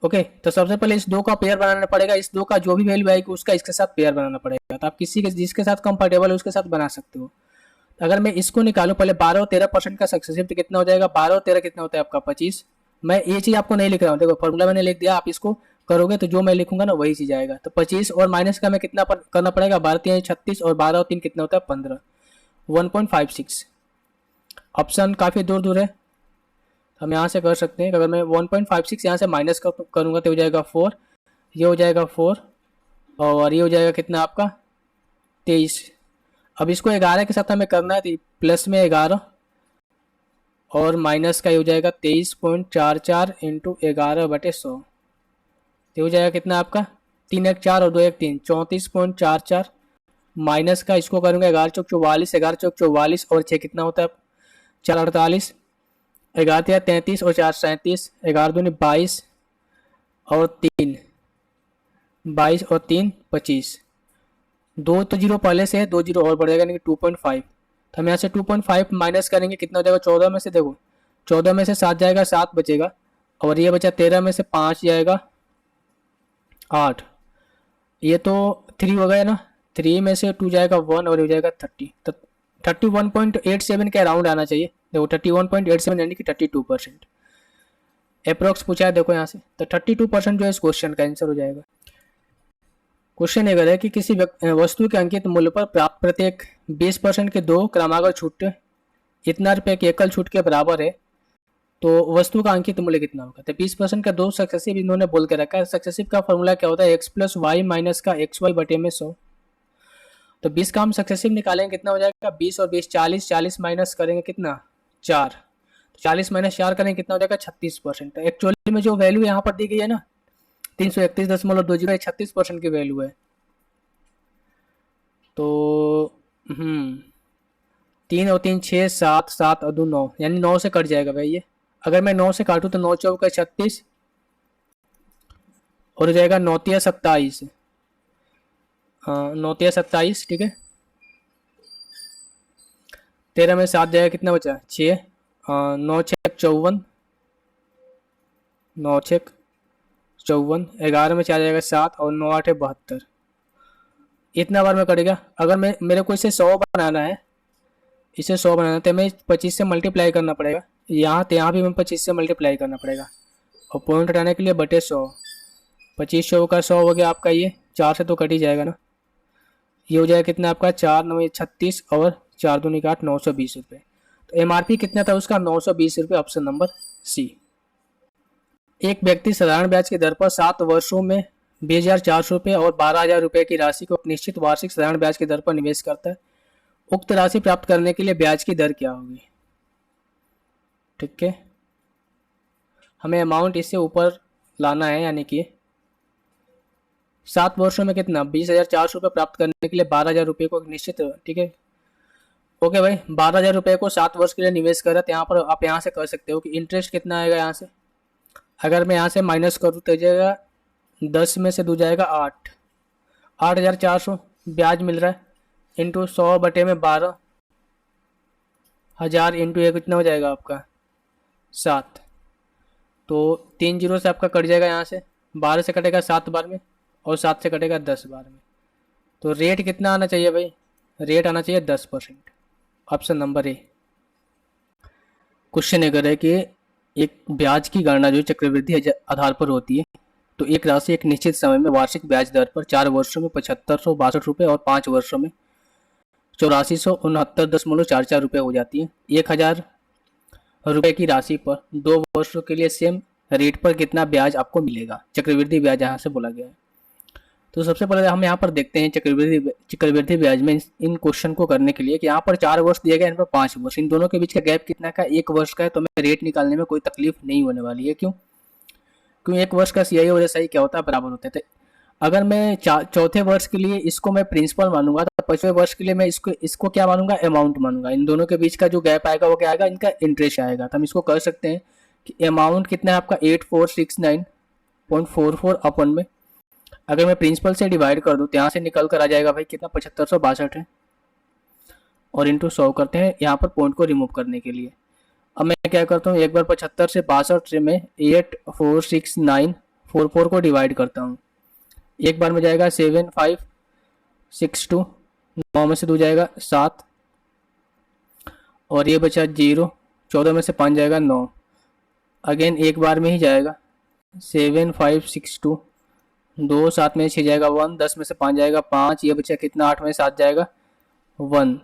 ओके, तो सबसे पहले इस 2 का पेयर बनाना पड़ेगा, इस 2 का जो भी वैल्यू आएगी उसका इसके साथ पेयर बनाना पड़ेगा। तो आप किसी के जिसके साथ कंफर्टेबल है उसके साथ बना सकते हो। अगर मैं इसको निकालूं पहले 12 और 13% का सक्सेसिव, तो कितना हो जाएगा 12 और 13 कितना होता है आपका 25। मैं ये चीज़ आपको नहीं लिख रहा हूँ, देखो फॉर्मूला मैंने लिख दिया, आप इसको करोगे तो जो मैं लिखूंगा ना वही चीज़ आएगा। तो 25 और माइनस का मैं कितना करना पड़ेगा 12×3 = 36, और 12 और 3 कितना होता है 15, 1.56। ऑप्शन काफ़ी दूर दूर है, हम यहाँ से कर सकते हैं। अगर मैं 1.56 यहाँ से माइनस करूँगा तो हो जाएगा 4, ये हो जाएगा 4, और ये हो जाएगा कितना आपका 23। अब इसको 11 के साथ हमें करना है, तो प्लस में 11 और माइनस का ये हो जाएगा 23.44 इंटू 11/100। ये हो जाएगा कितना आपका 3 1 4 और 2 1 3, 34.44 माइनस का इसको करूँगा 11 चौक 44, 11 चौक 44 और 6 कितना होता है 4 48, 11 33 और 4 37, 11 दूनी 22 और 3 22 और 3 25, 2 तो जीरो पहले से है, 2 जीरो और बढ़ जाएगा, यानी कि 2.5। तो हम यहाँ से 2.5 माइनस करेंगे, कितना हो जाएगा 14 में से, देखो 14 में से 7 जाएगा, 7 बचेगा, और ये बचा 13 में से 5 जाएगा 8, ये तो 3 हो गया ना, 3 में से 2 जाएगा 1 और ये हो जाएगा 30। तो 31.87 के अराउंड आना चाहिए, देखो 31.87 यानी कि 32% अप्रोक्स पूछा है, देखो यहाँ से। तो 32% जो है इस क्वेश्चन का आंसर हो जाएगा। क्वेश्चन ये है कि किसी वस्तु के अंकित मूल्य पर प्राप्त प्रत्येक 20% के 2 क्रमागत छूट इतना रुपये की एकल छूट के बराबर है, तो वस्तु का अंकित मूल्य कितना होगा। तो 20% का 2 सक्सेसिव इन्होंने बोल के रखा है। सक्सेसिव का फॉर्मूला क्या होता है x + y माइनस का xy बटे में 100। तो 20 का हम सक्सेसिव निकालेंगे, कितना हो जाएगा 20 और 20 40, 40 माइनस करेंगे कितना 4, तो 40 माइनस 4 करेंगे कितना हो जाएगा 36%। तो एक्चुअली में जो वैल्यू यहाँ पर दी गई है ना 331.20, 36% की वैल्यू है। तो 3 और 3 6, 7 7 और 2 9, यानी 9 से कट जाएगा भाई ये। अगर मैं 9 से काटूँ तो 9 चौका 36 और हो जाएगा 9 तिया 27, हाँ 9 तिया 27, ठीक है। 13 में 7 जाएगा, कितना बचा 6, 9 छः 54, 9 छः 54, 11 में 4 जाएगा 7 और 9 8 है 72। इतना बार में कटेगा। अगर मैं मेरे को इसे 100 बनाना है, इसे 100 बनाना है तो मैं 25 से मल्टीप्लाई करना पड़ेगा। यहाँ तो यहाँ भी मैं 25 से मल्टीप्लाई करना पड़ेगा। और पॉइंट हटाने के लिए बटे 100, 25 100 का 100 हो गया आपका, ये 4 से तो कट ही जाएगा ना। ये हो जाएगा कितना आपका 4 9 36 और 4 दूनी का 8, 920 रुपये। तो एमआरपी कितना था उसका 920 रुपये, ऑप्शन नंबर सी। एक व्यक्ति साधारण ब्याज की दर पर 7 वर्षों में 2,400 रुपये और 12,000 रुपये की राशि को निश्चित वार्षिक साधारण ब्याज की दर पर निवेश करता है। उक्त राशि प्राप्त करने के लिए ब्याज की दर क्या होगी? ठीक है, हमें अमाउंट इससे ऊपर लाना है, यानी कि 7 वर्षों में कितना 20,400 रुपये प्राप्त करने के लिए 12,000 रुपये को निश्चित, ठीक है। ओके भाई, 12,000 रुपये को 7 वर्ष के लिए निवेश करा, तो यहाँ पर आप यहाँ से कर सकते हो कि इंटरेस्ट कितना आएगा यहाँ से। अगर मैं यहाँ से माइनस करूँ तो जाएगा 10 में से 2 जाएगा 8, 8,400 ब्याज मिल रहा है, इंटू 100 बटे में 12,000 इंटू 1 कितना हो जाएगा आपका 7। तो 3 जीरो से आपका कट जाएगा, यहाँ से 12 से कटेगा 7 बार में और 7 से कटेगा 10 बार में। तो रेट कितना आना चाहिए भाई? रेट आना चाहिए 10%, ऑप्शन नंबर ए। क्वेश्चन अगर है कि एक ब्याज की गणना जो चक्रवृद्धि आधार पर होती है, तो एक राशि एक निश्चित समय में वार्षिक ब्याज दर पर 4 वर्षों में 7,562 रुपये और 5 वर्षों में 8469.44 रुपये हो जाती है। 1,000 रुपये की राशि पर 2 वर्षों के लिए सेम रेट पर कितना ब्याज आपको मिलेगा? चक्रवृद्धि ब्याज यहाँ से बोला गया है। तो सबसे पहले हम यहाँ पर देखते हैं चक्रवृद्धि ब्याज में इन क्वेश्चन को करने के लिए कि यहाँ पर 4 वर्ष दिया गया, इन पर 5 वर्ष, इन दोनों के बीच का गैप कितना का 1 वर्ष का है। तो हमें रेट निकालने में कोई तकलीफ नहीं होने वाली है। क्यों? 1 वर्ष का सीआई और एसआई क्या होता है, बराबर होते थे। अगर मैं चौथे वर्ष के लिए इसको मैं प्रिंसिपल मानूंगा, तो 5वें वर्ष के लिए मैं इसको क्या मानूंगा, अमाउंट मानूंगा। इन दोनों के बीच का जो गैप आएगा वो क्या आएगा, इनका इंटरेस्ट आएगा। तो हम इसको कर सकते हैं कि अमाउंट कितना है आपका 8469.44 अपन में, अगर मैं प्रिंसिपल से डिवाइड कर दूं तो यहाँ से निकल कर आ जाएगा भाई कितना 7562 है, और इंटू 100 करते हैं यहाँ पर पॉइंट को रिमूव करने के लिए। अब मैं क्या करता हूँ, एक बार 75 से 62 से मैं 846944 को डिवाइड करता हूँ। एक बार में जाएगा 7562, 9 में से 2 जाएगा 7 और ये बचा 0, 14 में से 5 जाएगा 9, अगेन एक बार में ही जाएगा 7562, 2 7 में 6 जाएगा 1, 10 में से 5 जाएगा 5, ये बचा कितना 8 में 7 जाएगा 1।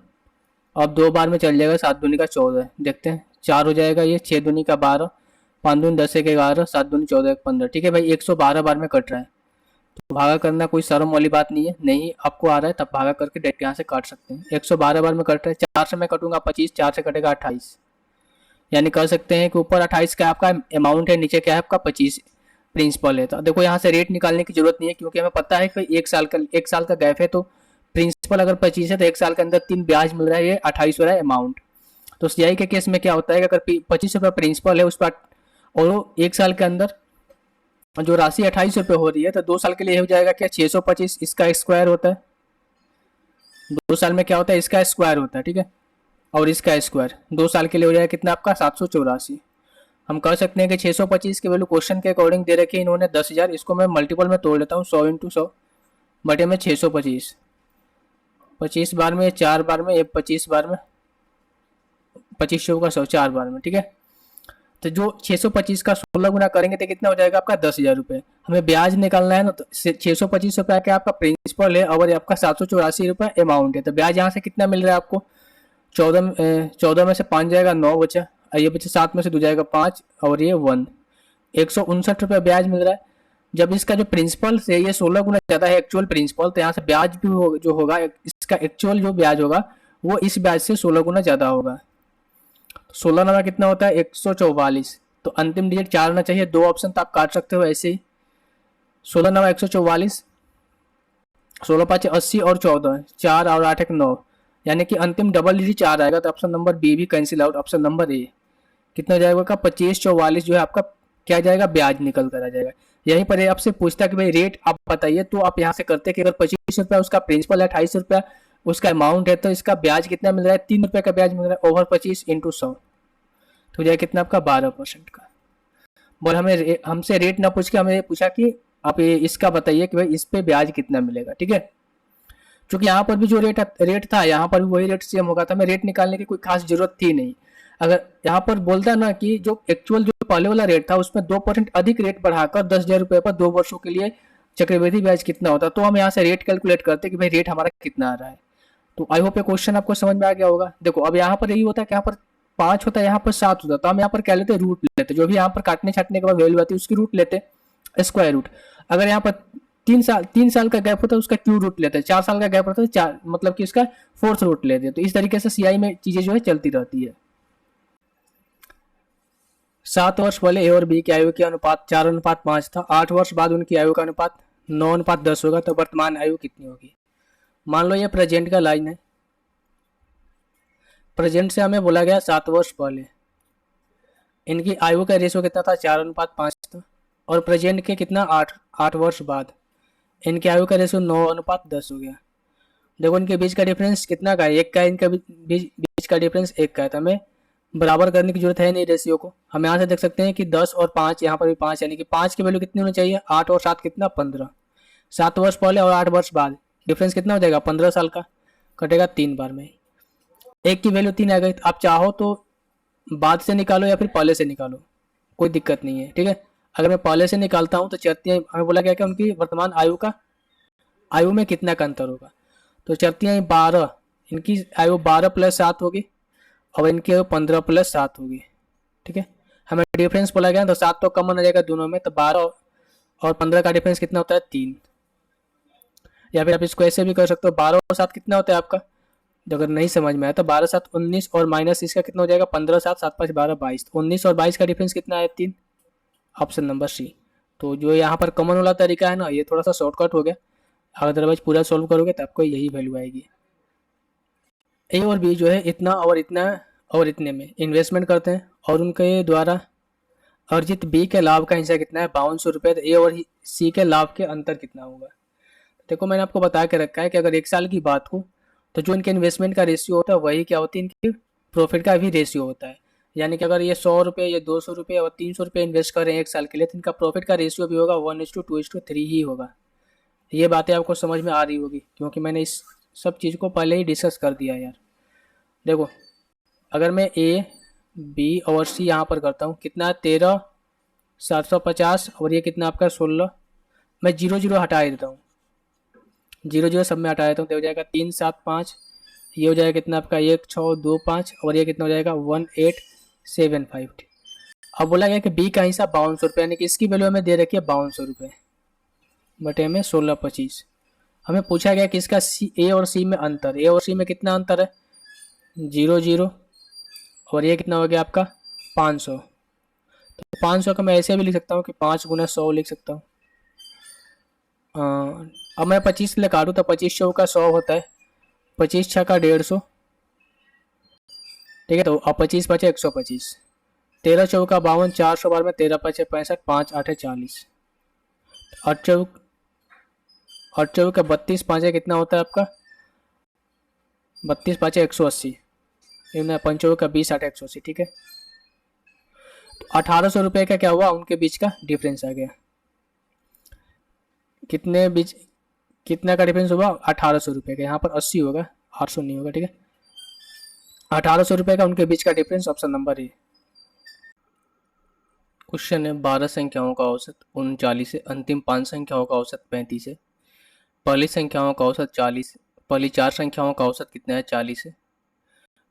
अब 2 बार में चल जाएगा, 7 दूनी का 14, देखते हैं 4 हो जाएगा, ये 6 दूनी का 12, 5 दूनी 10 1 11, 7 दूनी 14 1 15। ठीक है भाई, 112 बार में कट रहा है, तो भागा करना कोई शर्म वाली बात नहीं है। नहीं आपको आ रहा है तब भागा करके डायरेक्ट यहाँ से काट सकते हैं। 112 बार में कट रहा है, 4 से मैं कटूंगा 25, 4 से कटेगा 28, यानी कर सकते हैं कि ऊपर 28 का आपका अमाउंट है, नीचे क्या है आपका 25 प्रिंसिपल है। तो देखो यहाँ से रेट निकालने की जरूरत नहीं है, क्योंकि हमें पता है कि 1 साल का गैप है, तो प्रिंसिपल अगर 25 है तो 1 साल के अंदर 3 ब्याज मिल रहा है, ये 28 हो रहा है अमाउंट। तो सीआई के केस में क्या होता है कि अगर 25 रुपये प्रिंसिपल है उस पर, और 1 साल के अंदर जो राशि 28 रुपये हो रही है, तो 2 साल के लिए हो जाएगा क्या 625, इसका स्क्वायर होता है। 2 साल में क्या होता है, इसका स्क्वायर होता है, ठीक है, और इसका स्क्वायर 2 साल के लिए हो जाएगा कितना आपका 784। हम कह सकते हैं कि 625 की वैल्यू क्वेश्चन के अकॉर्डिंग दे रखी है इन्होंने 10,000, इसको मैं मल्टीपल में तोड़ लेता हूँ, 100 इंटू 100 बटे में 625, 25 बार में 4 बार में 25 बार में 25 का 100 4 बार में, ठीक है। तो जो 625 का 16 गुना करेंगे तो कितना हो जाएगा आपका 10,000 रुपये। हमें ब्याज निकालना है ना, तो 625 रुपये का आपका प्रिंसिपल है और आपका 784 रुपये अमाउंट है। तो ब्याज यहाँ से कितना मिल रहा है आपको 14 में से 5 जाएगा 9 बचा, ये बचे 7 में से 2 जाएगा 5 और ये 1, 159 रुपये ब्याज मिल रहा है। जब इसका जो प्रिंसिपल से ये 16 गुना ज़्यादा है एक्चुअल प्रिंसिपल, तो यहाँ से ब्याज भी जो होगा, इसका एक्चुअल जो ब्याज होगा वो इस ब्याज से 16 गुना ज़्यादा होगा। 16 नवा कितना होता है 144, तो अंतिम डिजिट 4 आना चाहिए। 2 ऑप्शन तो आप काट सकते हो ऐसे ही, 16 नवा 144, 16 5 80 और 14, 4 और 8 1 9, यानी कि अंतिम डबल डिजिट 4 आएगा। तो ऑप्शन नंबर बी भी कैंसिल आउट, ऑप्शन नंबर ए कितना हो जाएगा का 2544 जो है आपका क्या जाएगा ब्याज निकल कर आ जाएगा। यहीं पर आपसे पूछता कि भाई रेट आप बताइए, तो आप यहाँ से करते कि अगर 25 रुपया उसका प्रिंसिपल है, 28 रुपया उसका अमाउंट है, तो इसका ब्याज कितना मिल रहा है, 3 रुपये का ब्याज मिल रहा है, ओवर 25 इंटू 100, तो जाए कितना आपका 12% का। बोल हमें हमसे रेट ना पूछ के हमें पूछा कि आप ये इसका बताइए कि भाई इस पे ब्याज कितना मिलेगा, ठीक है। क्योंकि यहाँ पर भी जो रेट था, यहाँ पर भी वही रेट सेम होगा, तो हमें रेट निकालने की कोई खास जरूरत थी नहीं। अगर यहाँ पर बोलता ना कि जो एक्चुअल जो पहले वाला रेट था उसमें 2% अधिक रेट बढ़ाकर 10,000 रुपये पर 2 वर्षों के लिए चक्रवृद्धि ब्याज कितना होता, तो हम यहाँ से रेट कैलकुलेट करते कि भाई रेट हमारा कितना आ रहा है। तो आई होप ये क्वेश्चन आपको समझ में आ गया होगा। देखो अब यहाँ पर यही होता है कि यहाँ पर 5 होता है, यहाँ पर 7 होता है, तो हम यहाँ पर क्या लेते, रूट लेते, जो भी यहाँ पर काटने छाटने के बाद वैल्यू आती है उसकी रूट लेते, स्क्वायर रूट। अगर यहाँ पर 3 साल का गैप होता है उसका क्यू रूट लेते हैं, 4 साल का गैप होता है 4 मतलब कि उसका फोर्थ रूट लेते हैं। तो इस तरीके से सीआई में चीजें जो है चलती रहती है। 7 वर्ष पहले ए और बी की आयु के अनुपात 4:5 था, 8 वर्ष बाद उनकी आयु का अनुपात 9:10 होगा, तो वर्तमान आयु कितनी होगी। मान लो ये प्रेजेंट का लाइन है, प्रेजेंट से हमें बोला गया 7 वर्ष पहले इनकी आयु का रेशियो कितना था, 4:5 था, और प्रेजेंट के कितना 8 वर्ष बाद इनकी आयु का रेशियो 9:10 हो गया। देखो इनके बीच का डिफरेंस कितना का है, 1 का है, इनका बीच का डिफरेंस 1 का है, तो हमें बराबर करने की जरूरत है नहीं रेशियो को। हम यहाँ से देख सकते हैं कि 10 और 5, यहाँ पर भी 5, यानी कि 5 की वैल्यू कितनी होनी चाहिए, 8 और 7 कितना 15। 7 वर्ष पहले और 8 वर्ष बाद डिफरेंस कितना हो जाएगा, 15 साल का, कटेगा 3 बार में। एक की वैल्यू 3 आ गई, तो आप चाहो तो बाद से निकालो या फिर पहले से निकालो, कोई दिक्कत नहीं है, ठीक है। अगर मैं पहले से निकालता हूँ तो चरतियाँ हमें बोला गया कि उनकी वर्तमान आयु में कितना का अंतर होगा, तो चरतियाँ 12, इनकी आयु 12+7 होगी और इनकी आयु 15+7 होगी, ठीक है। हमें डिफरेंस बोला गया तो 7 तो कॉमन आ जाएगा दोनों में, तो 12 और 15 का डिफरेंस कितना होता है 3। या फिर आप इसको ऐसे भी कर सकते हो, 12 और 7 कितना होता है आपका, अगर नहीं समझ में आया तो 12×7 = 19 और माइनस इसका कितना हो जाएगा 15×7 7×5 12 22, 19 और 22 का डिफरेंस कितना है 3, ऑप्शन नंबर सी। तो जो यहाँ पर कॉमन वाला तरीका है ना, ये थोड़ा सा शॉर्टकट हो गया, अदरवाइज पूरा सॉल्व करोगे तो आपको यही वैल्यू आएगी। ए और बी जो है इतना और इतने में इन्वेस्टमेंट करते हैं और उनके द्वारा अर्जित बी के लाभ का हिस्सा कितना है 5200 रुपये, तो ए और सी के लाभ के अंतर कितना होगा। देखो मैंने आपको बता के रखा है कि अगर 1 साल की बात हो तो जो इनके इन्वेस्टमेंट का रेशियो होता है वही क्या होती है इनकी प्रॉफिट का भी रेशियो होता है। यानी कि अगर ये 100 रुपये या 200 रुपये और 300 रुपये इन्वेस्ट कर रहे हैं 1 साल के लिए, तो इनका प्रॉफिट का रेशियो भी होगा 1:2:3 ही होगा। ये बातें आपको समझ में आ रही होगी क्योंकि मैंने इस सब चीज़ को पहले ही डिस्कस कर दिया यार। देखो अगर मैं ए बी और सी यहाँ पर करता हूँ, कितना 13,750 और ये कितना आपका 16, मैं 0 0 हटा देता हूँ, 0 0 सब में हटा देता हूँ, तो हो जाएगा 375, ये हो जाएगा कितना आपका 1625 और ये कितना हो जाएगा 1875। अब बोला गया कि बी का हिस्सा 5200 रुपये, यानी कि इसकी वैल्यू हमें दे रखी है 5200 रुपये बटे में 1625। हमें पूछा गया कि इसका ए और सी में अंतर, ए और सी में कितना अंतर है 0 0 और ये कितना हो गया आपका 500। तो 500 का मैं ऐसे भी लिख सकता हूँ कि 5×100 लिख सकता हूँ। अब मैं 25 ले काटूँ तो 25 चौका 100 होता है, 25 छक्का 150, ठीक है। तो अब 25 बचे 125, 13 चौका 52, 400 बार में 13 बचे 65, 5 8 40, 8 चौका 32, 5 कितना होता है आपका 32 5 180, 5 चौका 20 8 180, ठीक है। तो 1800 रुपये का क्या हुआ, उनके बीच का डिफरेंस आ गया। कितना का डिफरेंस होगा 1800 रुपये का, यहाँ पर 80 होगा 800 नहीं होगा, ठीक है। 1800 रुपये का उनके बीच का डिफरेंस, ऑप्शन नंबर ए। क्वेश्चन है 12 संख्याओं का औसत 39 है, अंतिम 5 संख्याओं का औसत 35 है, पहली संख्याओं का औसत 40, पहली 4 संख्याओं का औसत कितना है 40 है,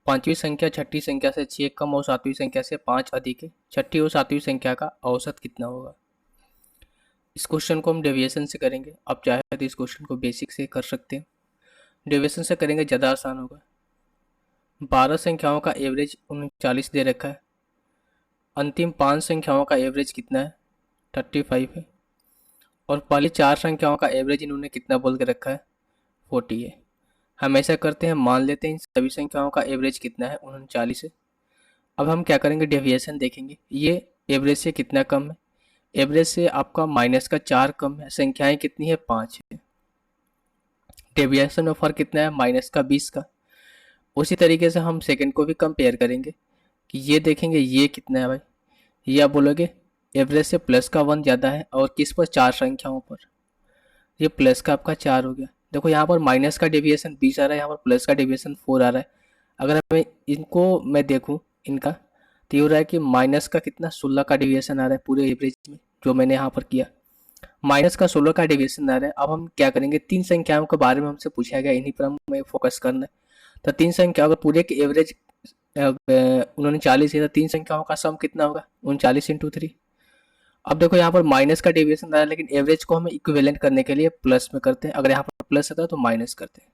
पांचवी संख्या छठी संख्या से 6 कम और सातवीं संख्या से 5 अधिक है, छठी और सातवीं संख्या का औसत कितना होगा। इस क्वेश्चन को हम डेविएशन से करेंगे, आप चाहे तो इस क्वेश्चन को बेसिक से कर सकते हैं, डेविएशन से करेंगे ज़्यादा आसान होगा। 12 संख्याओं का एवरेज 39 दे रखा है, अंतिम 5 संख्याओं का एवरेज कितना है 35 है, और पहली 4 संख्याओं का एवरेज इन्होंने कितना बोल के रखा है 40 है। हम ऐसा करते हैं, मान लेते हैं सभी संख्याओं का एवरेज कितना है 39 है। अब हम क्या करेंगे, डेविएशन देखेंगे, ये एवरेज से कितना कम है, एवरेज से आपका -4 कम है, संख्याएं कितनी है 5 है, डेविएशन ऑफ फ़र्क कितना है, माइनस का 20 का। उसी तरीके से हम सेकंड को भी कंपेयर करेंगे कि ये देखेंगे ये कितना है भाई, ये आप बोलोगे एवरेज से प्लस का 1 ज़्यादा है, और किस पर, 4 संख्याओं पर। ये प्लस का आपका 4 हो गया। देखो यहाँ पर माइनस का डेविएशन 20 आ रहा है, यहाँ पर प्लस का डेविएशन 4 आ रहा है। अगर मैं इनको मैं देखूँ इनका, तो ये हो रहा है कि माइनस का कितना, 16 का डेविएशन आ रहा है पूरे एवरेज में, जो मैंने यहाँ पर किया। माइनस का 16 का डेविएशन आ रहा है। अब हम क्या करेंगे, 3 संख्याओं के बारे में हमसे पूछा गया, इन्हीं पर हमें फोकस करना है। तो 3 संख्याओं का पूरे के एवरेज उन्होंने 40 है, तो 3 संख्याओं का सम कितना होगा, 39 इंटू 3। अब देखो यहाँ पर माइनस का डेविएशन आ रहा है, लेकिन एवरेज को हमें इक्विवेलेंट करने के लिए प्लस में करते हैं। अगर यहाँ पर प्लस आता है तो माइनस करते हैं।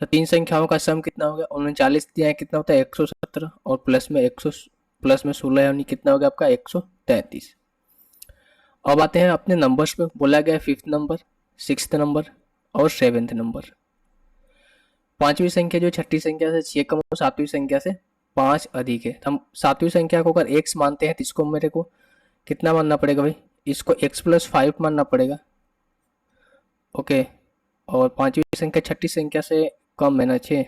तो 3 संख्याओं का सम कितना होगा, 39 दिया है, कितना होता है 117, और प्लस में 16 यानी कितना हो गया आपका 133। अब आते हैं अपने नंबर्स पे। बोला गया है 5th नंबर, 6th नंबर और 7th नंबर। 5वीं संख्या जो 6ठी संख्या से 6 कम और 7वीं संख्या से 5 अधिक है। हम 7वीं संख्या को अगर x मानते हैं तो इसको मेरे को कितना मानना पड़ेगा भाई, इसको x+5 मानना पड़ेगा। ओके, और 5वीं संख्या 6ठी संख्या से कम है ना 6,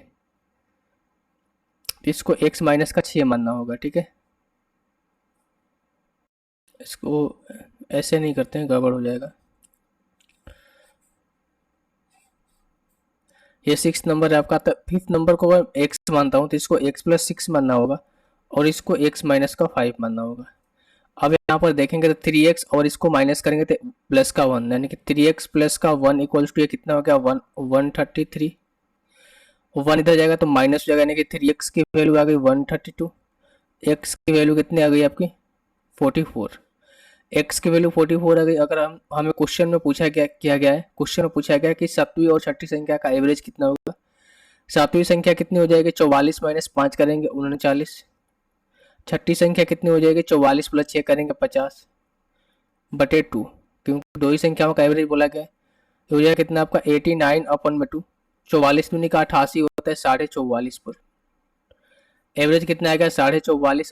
इसको x माइनस का 6 मानना होगा। ठीक है, इसको ऐसे नहीं करते हैं, गड़बड़ हो जाएगा। ये 6th नंबर है आपका। तो 5th नंबर को अगर x मानता हूँ तो इसको x+6 मानना होगा, और इसको x माइनस का 5 मानना होगा। अब यहाँ पर देखेंगे तो 3x और इसको माइनस करेंगे तो प्लस का 1, यानी कि 3x प्लस का 1 इक्वल्स टू ये कितना हो गया 133। 1 इधर जाएगा तो माइनस हो जाएगा, यानी कि 3x की वैल्यू आ गई 132, x की वैल्यू कितनी आ गई आपकी 44। x की वैल्यू 44 आ गई। अगर हमें क्वेश्चन में पूछा गया किया गया है, क्वेश्चन में पूछा गया कि 7वीं और 6ठी संख्या का एवरेज कितना होगा। 7वीं संख्या कितनी हो जाएगी, 44 माइनस 5 करेंगे 39। 6ठी संख्या कितनी हो जाएगी, 44 प्लस 6 करेंगे 50 बटे 2, क्योंकि दो ही संख्याओं का एवरेज बोला गया है। तो हो जाएगा कितना आपका 89/2। 44 दूनी का 88 होता है 44.5 पर। एवरेज कितना आएगा 44.5,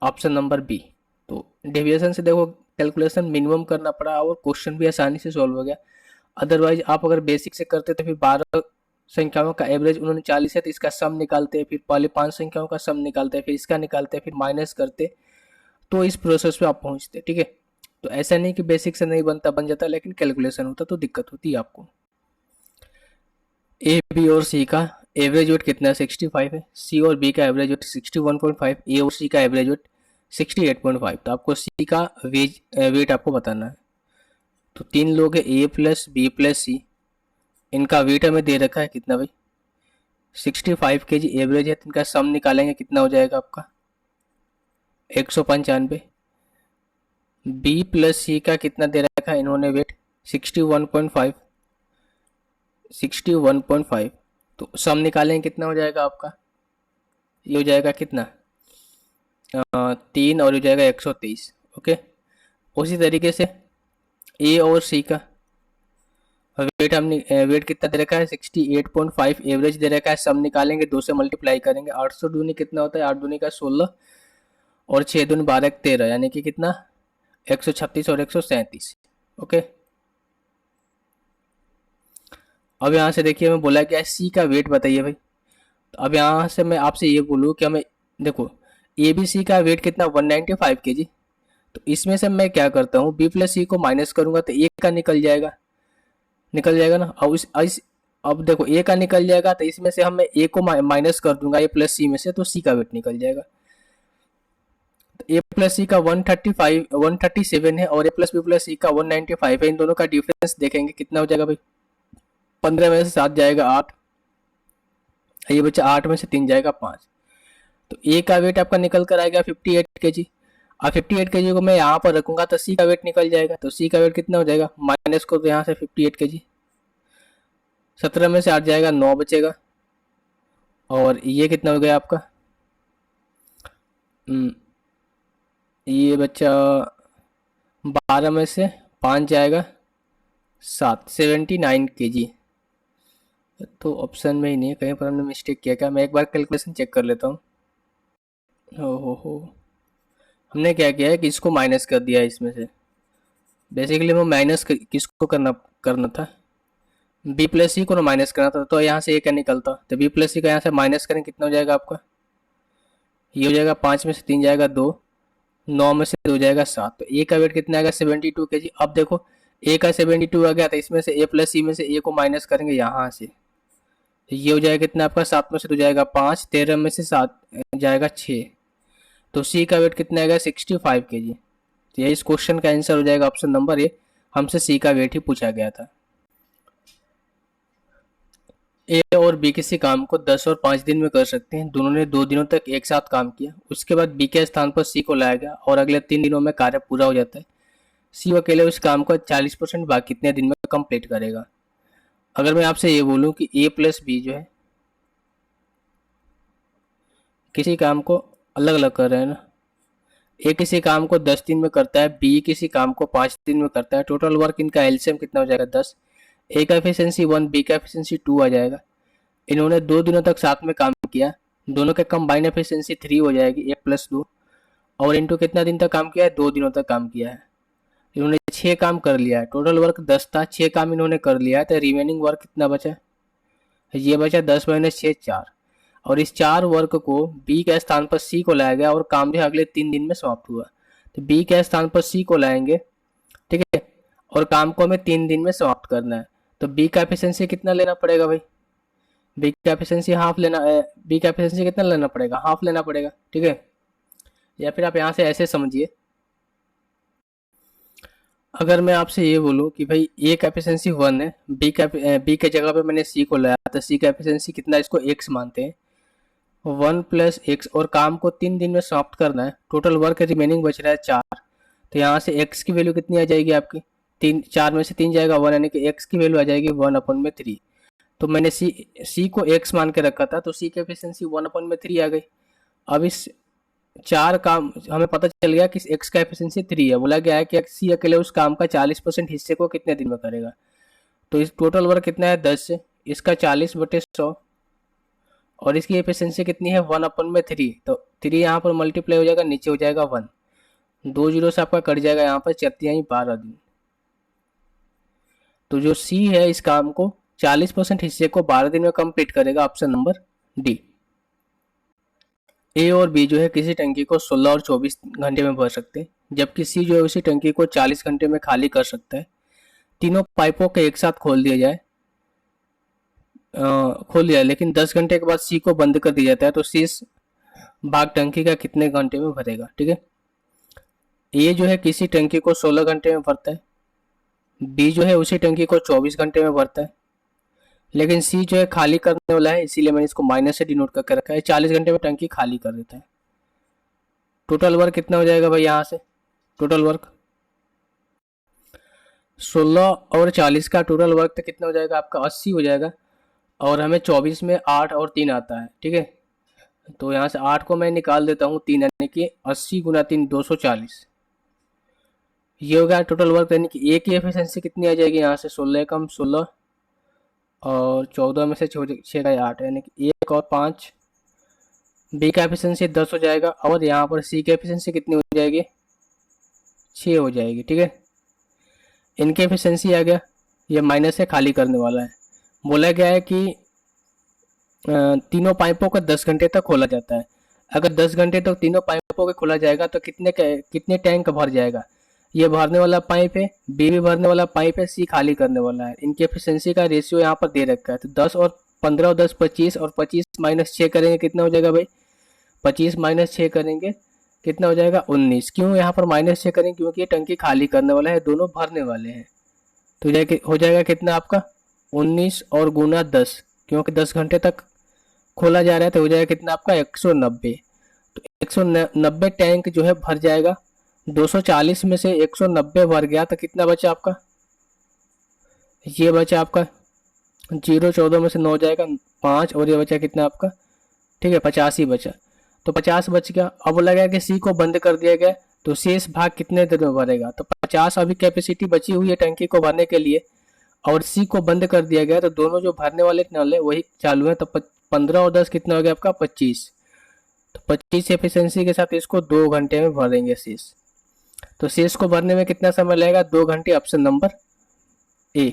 ऑप्शन नंबर बी। तो डेविएशन से देखो कैलकुलेशन मिनिमम करना पड़ा, और क्वेश्चन भी आसानी से सॉल्व हो गया। अदरवाइज आप अगर बेसिक से करते तो फिर 12 संख्याओं का एवरेज उन्होंने 40 है तो इसका सम निकालते, फिर पहले 5 संख्याओं का सम निकालते, फिर इसका निकालते, फिर माइनस करते, तो इस प्रोसेस पे आप पहुंचते। ठीक है, तो ऐसा नहीं कि बेसिक से नहीं बनता, बन जाता, लेकिन कैलकुलेशन होता तो दिक्कत होती है आपको। ए, बी और सी का एवरेज वेट कितना है, 65 है। सी और बी का एवरेज वेट 61.5, ए और सी का एवरेज वेट 68.5। तो आपको सी का वेट आपको बताना है। तो 3 लोग है, ए प्लस बी प्लस सी, इनका वेट हमें दे रखा है कितना भाई 65 kg एवरेज है। तो इनका सम निकालेंगे, कितना हो जाएगा आपका 195। बी प्लस सी का कितना दे रखा है इन्होंने वेट 61.5, 61.5। तो सम निकालेंगे, कितना हो जाएगा आपका, ये हो जाएगा कितना 3, और हो जाएगा 123। ओके, उसी तरीके से ए और सी का वेट हमने वेट कितना दे रखा है 68.5 एवरेज दे रखा है। सम निकालेंगे, 2 से मल्टीप्लाई करेंगे, 800 दूनी कितना होता है, 8 दूनी का 16 और 6 दूनी 12 13, यानी कि कितना 136 और 137। ओके, अब यहाँ से देखिए हमें बोला गया है सी का वेट बताइए भाई। तो अब यहाँ से मैं आपसे ये बोलूँ कि हमें देखो ए बी सी का वेट कितना 195 kg। तो इसमें से मैं क्या करता हूँ, बी प्लस सी को माइनस करूंगा तो ए का निकल जाएगा ना। और अब देखो ए का निकल जाएगा, तो इसमें से हम मैं ए को माइनस कर दूंगा ए प्लस सी में से, तो सी का वेट निकल जाएगा। तो ए प्लस सी का 137 है, और ए प्लस बी प्लस सी का 195 है। इन दोनों का डिफरेंस देखेंगे कितना हो जाएगा भाई, 15 में से 7 जाएगा 8, ये बच्चा 8 में से 3 जाएगा 5। तो ए का वेट आपका निकल कर आएगा 58 kg। अब 58 kg को मैं यहाँ पर रखूंगा तो सी का वेट निकल जाएगा। तो सी का वेट कितना हो जाएगा, माइनस को तो यहाँ से 58 kg, 17 में से 8 जाएगा 9 बचेगा, और ये कितना हो गया आपका ये बच्चा 12 में से 5 जाएगा 7, 79 kg। तो ऑप्शन में ही नहीं है, कहीं पर हमने मिस्टेक किया क्या, मैं एक बार कैलकुलेशन चेक कर लेता हूँ। हो हमने क्या किया है कि इसको माइनस कर दिया है इसमें से। बेसिकली वो माइनस किसको करना था, बी प्लस सी को ना माइनस करना था, तो यहाँ से ए क्या निकलता, तो बी प्लस सी का यहाँ से माइनस करें कितना हो जाएगा आपका, ये हो जाएगा 5 में से 3 जाएगा 2, 9 में से 2 जाएगा 7, तो ए का वेट कितना आएगा 72 kg। अब देखो ए का 72 आ गया, तो इसमें से ए प्लस सी में से ए को माइनस करेंगे यहाँ से, तो ये हो जाएगा कितना आपका 7 में से 2 जाएगा 5, 13 में से 7 जाएगा 6, तो सी का वेट कितना आएगा 65 kg। तो ये इस क्वेश्चन का आंसर हो जाएगा ऑप्शन नंबर ए, हमसे सी का वेट ही पूछा गया था। ए और बी किसी काम को 10 और 5 दिन में कर सकते हैं, दोनों ने 2 दिनों तक एक साथ काम किया, उसके बाद बी के स्थान पर सी को लाया गया और अगले 3 दिनों में कार्य पूरा हो जाता है। सी अकेले उस काम को 40% बाकी कितने दिन में कंप्लीट करेगा। अगर मैं आपसे ये बोलूं कि ए प्लस बी जो है किसी काम को अलग अलग कर रहे हैं ना, ए किसी काम को 10 दिन में करता है, बी किसी काम को 5 दिन में करता है, टोटल वर्क इनका एलसीएम कितना हो जाएगा 10, ए का एफिशिएंसी 1, बी का एफिशिएंसी 2 आ जाएगा। इन्होंने 2 दिनों तक साथ में काम किया, दोनों के कंबाइन एफिशिएंसी 3 हो जाएगी, ए प्लस 2, और इनटू कितना दिन तक काम किया है, 2 दिनों तक काम किया है। इन्होंने 6 काम कर लिया है, टोटल वर्क 10 था, 6 काम इन्होंने कर लिया है, तो रिमेनिंग वर्क कितना बचा, ये बचा 10 माइनस 6 4, और इस 4 वर्क को बी के स्थान पर सी को लाया गया और काम जो है अगले 3 दिन में समाप्त हुआ, तो बी के स्थान पर सी को लाएंगे, ठीक है, और काम को हमें 3 दिन में समाप्त करना है, तो बी का एफिशिएंसी कितना लेना पड़ेगा भाई, बी का एफिशिएंसी हाफ लेना, बी का एफिशिएंसी कितना लेना पड़ेगा, हाफ लेना पड़ेगा, ठीक है। या फिर आप यहाँ से ऐसे समझिए, अगर मैं आपसे ये बोलूँ कि भाई ए का एफिशिएंसी 1 है, बी के जगह पे मैंने सी को लाया, तो सी का एफिशिएंसी कितना, इसको एक्स मानते हैं, 1 प्लस एक्स, और काम को 3 दिन में समाप्त करना है, टोटल वर्क रिमेनिंग बच रहा है 4, तो यहाँ से एक्स की वैल्यू कितनी आ जाएगी आपकी, 4 में से 3 जाएगा 1, यानी कि एक्स की वैल्यू आ जाएगी 1/3। तो मैंने सी को एक्स मान के रखा था, तो सी की एफिशिएंसी 1/3 आ गई। अब इस 4 काम हमें पता चल गया कि एक्स का एफिशिएंसी 3 है, बोला गया है कि सी अकेले उस काम का 40% हिस्से को कितने दिन में करेगा, तो इस टोटल वर्क कितना है 10 से, इसका 40/100, और इसकी एफिशिएंसी कितनी है 1/3, तो 3 यहाँ पर मल्टीप्लाई हो जाएगा, नीचे हो जाएगा 1, 2 जीरो से आपका कट जाएगा, यहाँ पर 4 12 दिन। तो जो सी है इस काम को 40% हिस्से को 12 दिन में कंप्लीट करेगा, ऑप्शन नंबर डी। ए और बी जो है किसी टंकी को 16 और 24 घंटे में भर सकते हैं, जबकि सी जो है उसी टंकी को 40 घंटे में खाली कर सकता है। तीनों पाइपों के एक साथ खोल दिया जाए, खोल दिया, लेकिन 10 घंटे के बाद सी को बंद कर दिया जाता है, तो सी इस भाग टंकी का कितने घंटे में भरेगा, ठीक है। ए जो है किसी टंकी को 16 घंटे में भरता है, बी जो है उसी टंकी को 24 घंटे में भरता है, लेकिन सी जो है खाली करने वाला है, इसीलिए मैंने इसको माइनस से डिनोट करके रखा है, 40 घंटे में टंकी खाली कर देता है। टोटल वर्क कितना हो जाएगा भाई, यहाँ से टोटल वर्क 16 और 40 का टोटल वर्क तो कितना हो जाएगा आपका 80 हो जाएगा, और हमें 24 में 8 और 3 आता है, ठीक है, तो यहाँ से 8 को मैं निकाल देता हूँ, 3 यानी कि 80 गुना 3 240, ये हो गया टोटल वर्क, यानी कि ए की एफिशिएंसी कितनी आ जाएगी, यहाँ से 16 कम 16 और 14 में से 6 का 8, यानी कि 1 और 5, बी का एफिशिएंसी 10 हो जाएगा, और यहाँ पर सी की एफिशिएंसी कितनी हो जाएगी 6 हो जाएगी, ठीक है। इनकी एफिशिएंसी आ गया, ये माइनस से खाली करने वाला है, बोला गया है कि तीनों पाइपों का 10 घंटे तक खोला जाता है, अगर 10 घंटे तक तीनों पाइपों का खोला जाएगा तो कितने टैंक भर जाएगा, ये भरने वाला पाइप है, बी भी भरने वाला पाइप है, सी खाली करने वाला है, इनकी एफिशिएंसी का रेशियो यहाँ पर दे रखा है, तो 10 और 15 और 10 25, और 25 माइनस 6 करेंगे कितना हो जाएगा भाई, 25 माइनस 6 करेंगे कितना हो जाएगा 19। क्यों यहाँ पर माइनस 6 करेंगे, क्योंकि ये टंकी खाली करने वाला है, दोनों भरने वाले हैं, तो हो जाएगा कितना आपका 19 और गुना 10, क्योंकि 10 घंटे तक खोला जा रहा है, तो हो जाएगा कितना आपका 190, तो 190 टैंक जो है भर जाएगा, 240 में से 190 भर गया, तो कितना बचा आपका, ये बचा आपका 0, 14 में से 9 जाएगा 5, और ये बचा कितना आपका, ठीक है 50 ही बचा, तो 50 बच गया। अब बोला गया कि सी को बंद कर दिया गया, तो शेष भाग कितने देर में भरेगा, तो 50 अभी कैपेसिटी बची हुई है टंकी को भरने के लिए, और सी को बंद कर दिया गया, तो दोनों जो भरने वाले नल है वही चालू है, तो 15 और 10 कितना हो गया आपका 25, तो 25 एफिशिएंसी के साथ इसको 2 घंटे में भरेंगे शेष, तो शेष को भरने में कितना समय लगेगा 2 घंटे, option number A.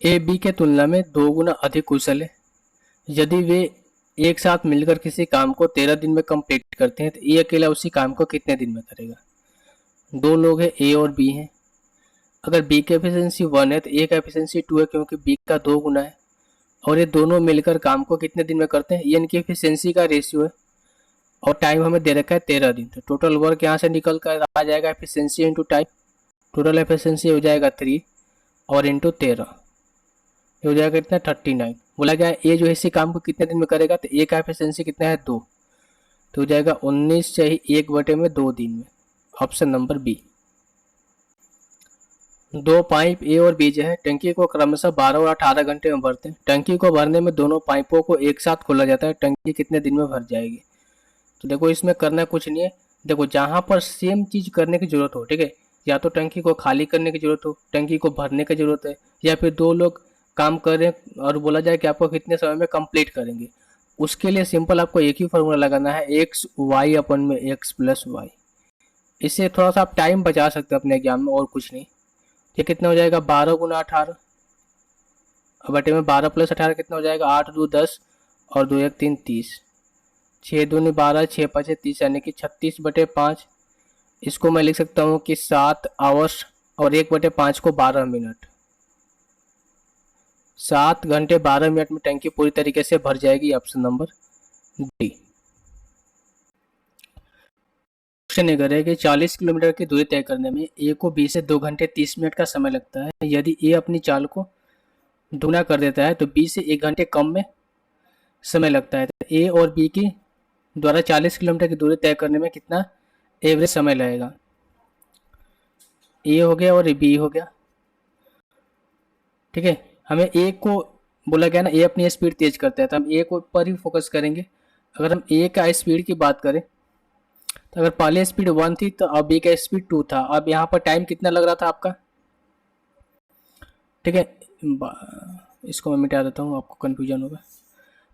A B के तुलना में 2 गुना अधिक कुशल है। यदि वे एक साथ मिलकर किसी काम को 13 दिन में कंप्लीट करते हैं तो ए अकेला उसी काम को कितने दिन में करेगा? 2 लोग हैं, ए और बी हैं। अगर बी की एफिशिएंसी 1 है तो ए का एफिशिएंसी 2 है, क्योंकि बी का 2 गुना है। और ये दोनों मिलकर काम को कितने दिन में करते हैं, ये इनकी एफिशिएंसी का रेशियो है। और टाइम हमें दे रखा है 13 दिन। तो टोटल वर्क यहाँ से निकल कर आ जाएगा efficiency into time. Total efficiency हो जाएगा 3 और इंटू 13 हो जाएगा कितना, 39। बोला गया है ए जो है इसी काम को कितने दिन में करेगा, तो ए का एफिशिएंसी कितना है 2, तो हो जाएगा 19 से ही 1/2 दिन में। Option number B. 2 pipe A और बी जो है टंकी को क्रमशः 12 और 18 घंटे में भरते हैं। टंकी को भरने में दोनों पाइपों को एक साथ खोला जाता है। टंकी कितने दिन में भर जाएगी? तो देखो इसमें करना कुछ नहीं है। देखो जहाँ पर सेम चीज़ करने की जरूरत हो, ठीक है, या तो टंकी को खाली करने की जरूरत हो, टंकी को भरने की जरूरत है, या फिर 2 लोग काम कर रहे हैं और बोला जाए कि आपको कितने समय में कंप्लीट करेंगे, उसके लिए सिंपल आपको एक ही फॉर्मूला लगाना है, एक्स वाई अपन में एक्स प्लस वाई। इससे थोड़ा सा आप टाइम बचा सकते हैं अपने एग्जाम में, और कुछ नहीं। ये कितना हो जाएगा, 12 गुना 18 बटे में 12 प्लस 18 कितना हो जाएगा, 8 2 10 और 2 1 3 30, 6 दूनी 12, 6 5 30, यानी कि 36/5। इसको मैं लिख सकता हूँ कि 7 आवर्स और 1/5 को 12 मिनट। 7 घंटे 12 मिनट में टंकी पूरी तरीके से भर जाएगी। Option number D. क्वेश्चन ये है कि 40 किलोमीटर की दूरी तय करने में ए को बी से 2 घंटे 30 मिनट का समय लगता है। यदि ए अपनी चाल को दुगना कर देता है तो बी से 1 घंटे कम में समय लगता है। तो ए और बी की द्वारा 40 किलोमीटर की दूरी तय करने में कितना एवरेज समय लगेगा? ए हो गया और बी हो गया, ठीक है। हमें ए को बोला गया ना, ए अपनी स्पीड तेज करता है, तो हम ए को पर ही फोकस करेंगे। अगर हम ए का स्पीड की बात करें तो अगर पहले स्पीड 1 थी तो अब बी का स्पीड 2 था। अब यहाँ पर टाइम कितना लग रहा था आपका, ठीक है। इसको मैं मिटा देता हूँ, आपको कन्फ्यूजन होगा।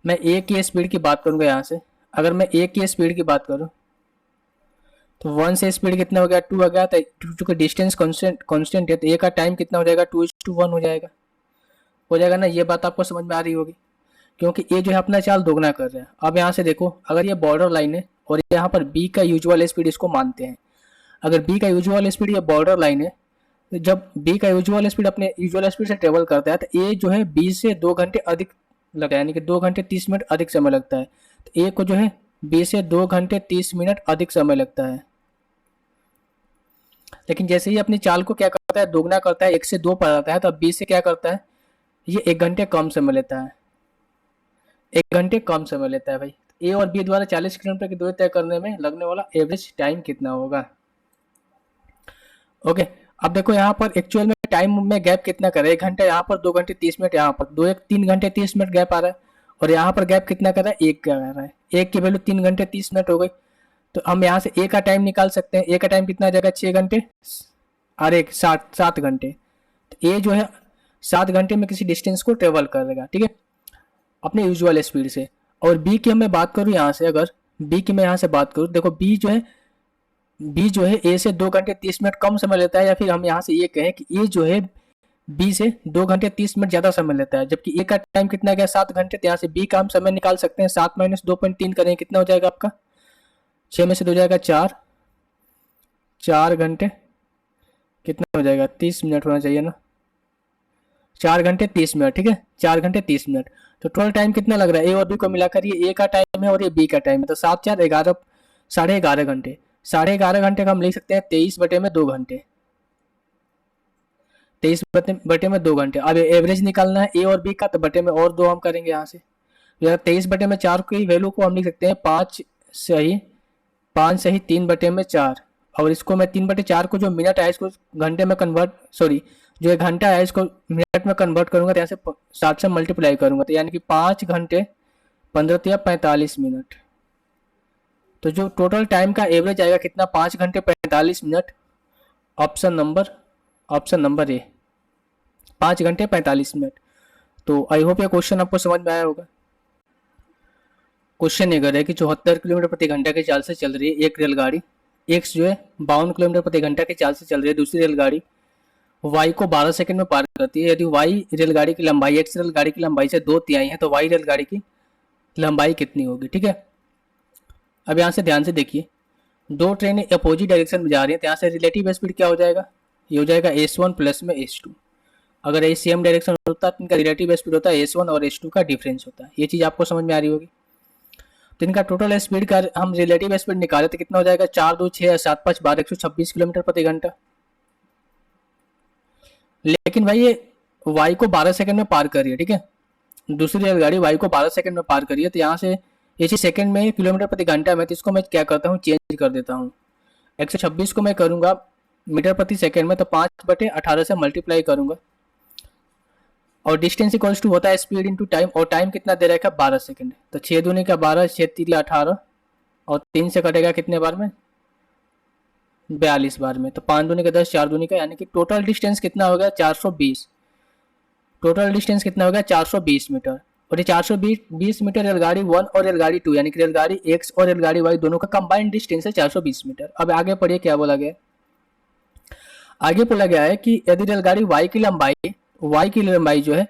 मैं ए की स्पीड की बात करूँगा यहाँ से। अगर मैं ए की स्पीड की बात करूँ तो 1 से स्पीड कितना हो गया, 2 आ गया। तो चूंकि डिस्टेंस कांस्टेंट है तो ए का टाइम कितना हो जाएगा, 2:1 हो जाएगा ना। ये बात आपको समझ में आ रही होगी, क्योंकि ए जो है अपना चाल दोगुना कर रहा है। अब यहाँ से देखो, अगर ये बॉर्डर लाइन है और यहाँ पर बी का यूजुअल स्पीड इसको मानते हैं। अगर बी का यूजुअल स्पीड ये बॉर्डर लाइन है, तो जब बी का यूजुअल स्पीड अपने यूजुअल स्पीड से ट्रेवल करता है तो ए जो है बी से 2 घंटे अधिक लगता है, यानी कि 2 घंटे 30 मिनट अधिक समय लगता है। तो ए को जो है बी से 2 घंटे 30 मिनट अधिक समय लगता है। लेकिन जैसे ही अपनी चाल को क्या करता है, दोगुना करता है, 1 से 2 पर आता है, तो अब बी से क्या करता है, ये 1 घंटे कम समय लेता है। 1 घंटे कम समय लेता है भाई। ए और बी द्वारा 40 किलोमीटर की दूरी तय करने में लगने वाला एवरेज टाइम कितना होगा? ओके, अब देखो यहाँ पर एक्चुअल में टाइम में गैप कितना कर रहा है, 1 घंटा यहाँ पर, 2 घंटे 30 मिनट यहाँ पर, 2 1 3 घंटे 30 मिनट गैप आ रहा है। और यहाँ पर गैप कितना कर रहा है, 1 का आ रहा है। 1 की वैल्यू 3 घंटे 30 मिनट हो गई। तो हम यहाँ से ए का टाइम निकाल सकते हैं। ए का टाइम कितना आ जाएगा, 6 घंटे और 1 7 घंटे। तो ए जो है 7 घंटे में किसी डिस्टेंस को ट्रेवल करेगा, ठीक है, अपने यूजुअल स्पीड से। और बी की मैं बात करूँ यहाँ से, अगर बी की मैं यहाँ से बात करूँ, देखो बी जो है ए से 2 घंटे 30 मिनट कम समय लेता है, या फिर हम यहाँ से ये कहें कि ए जो है बी से 2 घंटे 30 मिनट ज़्यादा समय लेता है। जबकि ए का टाइम कितना गया, 7 घंटे। तो यहाँ से बी का हम समय निकाल सकते हैं। 7 - 2.3 करें, कितना हो जाएगा आपका, 6 में से 2 जाएगा 4, 4 घंटे कितना हो जाएगा, 30 मिनट होना चाहिए ना, 4 घंटे 30 मिनट, ठीक है, 4 घंटे 30 मिनट। तो टोटल टाइम कितना लग रहा है, ए और बी को मिलाकर, ये ए का टाइम है और ये बी का टाइम है। तो 7 4 11, 11.5 घंटे। 11.5 घंटे का हम लिख सकते हैं 23/2 घंटे। 23/2 घंटे। अब एवरेज निकालना है ए और बी का, तो बटे में और 2 हम करेंगे यहाँ से। 23/4 की वैल्यू को हम लिख सकते हैं 5 सही 3/4। और इसको मैं 3/4 को जो मिनट है इसको घंटे में कन्वर्ट, सॉरी जो 1 घंटा है इसको मिनट में कन्वर्ट करूंगा, तो यहाँ से 60 से मल्टीप्लाई करूंगा, तो यानी कि 5 घंटे 15 या 45 मिनट। तो जो टोटल टाइम का एवरेज आएगा कितना, 5 घंटे 45 मिनट। ऑप्शन नंबर ए, 5 घंटे 45 मिनट। तो आई होप ये क्वेश्चन आपको समझ में आया होगा। क्वेश्चन ये है कि 74 किलोमीटर प्रति घंटा की चाल से चल रही है एक रेलगाड़ी, एक्स जो है 52 किलोमीटर प्रति घंटा की चाल से चल रही है दूसरी रेलगाड़ी, वाई को 12 सेकंड में पार करती है। यदि वाई रेलगाड़ी की लंबाई एक्स रेलगाड़ी की लंबाई से 2/3 है तो वाई रेलगाड़ी की लंबाई कितनी होगी, ठीक है। अब यहाँ से ध्यान से देखिए, दो ट्रेनें अपोजिट डायरेक्शन में जा रही हैं, तो यहाँ से रिलेटिव स्पीड क्या हो जाएगा, ये हो जाएगा S1 प्लस में S2। अगर ये सेम डायरेक्शन होता है तो इनका रिलेटिव स्पीड होता है S1 और S2 का डिफरेंस होता है। ये चीज़ आपको समझ में आ रही होगी। तो इनका टोटल स्पीड का हम रिलेटिव स्पीड निकाले तो कितना हो जाएगा, 4 2 6 7 5 12 126 किलोमीटर प्रति घंटा। लेकिन भाई ये वाई को 12 सेकंड में पार कर रही है, ठीक है। दूसरी रेलगाड़ी वाई को 12 सेकंड में पार करी है, तो यहाँ से इसी सेकंड में किलोमीटर प्रति घंटा में, तो इसको मैं क्या करता हूँ, चेंज कर देता हूँ। 126 को मैं करूँगा मीटर प्रति सेकंड में, तो 5/18 से मल्टीप्लाई करूँगा और डिस्टेंस इक्वल्स टू होता है स्पीड इंटू टाइम, और टाइम कितना दे रखा है, 12 सेकंड। तो 6 दूनी का 12, 6 3 18 और 3 से कटेगा कितने बार में, 42 बार में। तो 5 दूनी का 10, 4 दूनी का, यानी कि टोटल डिस्टेंस कितना हो गया, 420। टोटल डिस्टेंस कितना हो गया, 420 मीटर। और ये 420 मीटर रेलगाड़ी 1 और रेलगाड़ी 2 यानी कि रेलगाड़ी एक्स और रेलगाड़ी वाई दोनों का कंबाइंड डिस्टेंस है 420 मीटर। अब आगे पढ़िए क्या बोला गया। आगे बोला गया है कि यदि रेलगाड़ी वाई की लंबाई जो है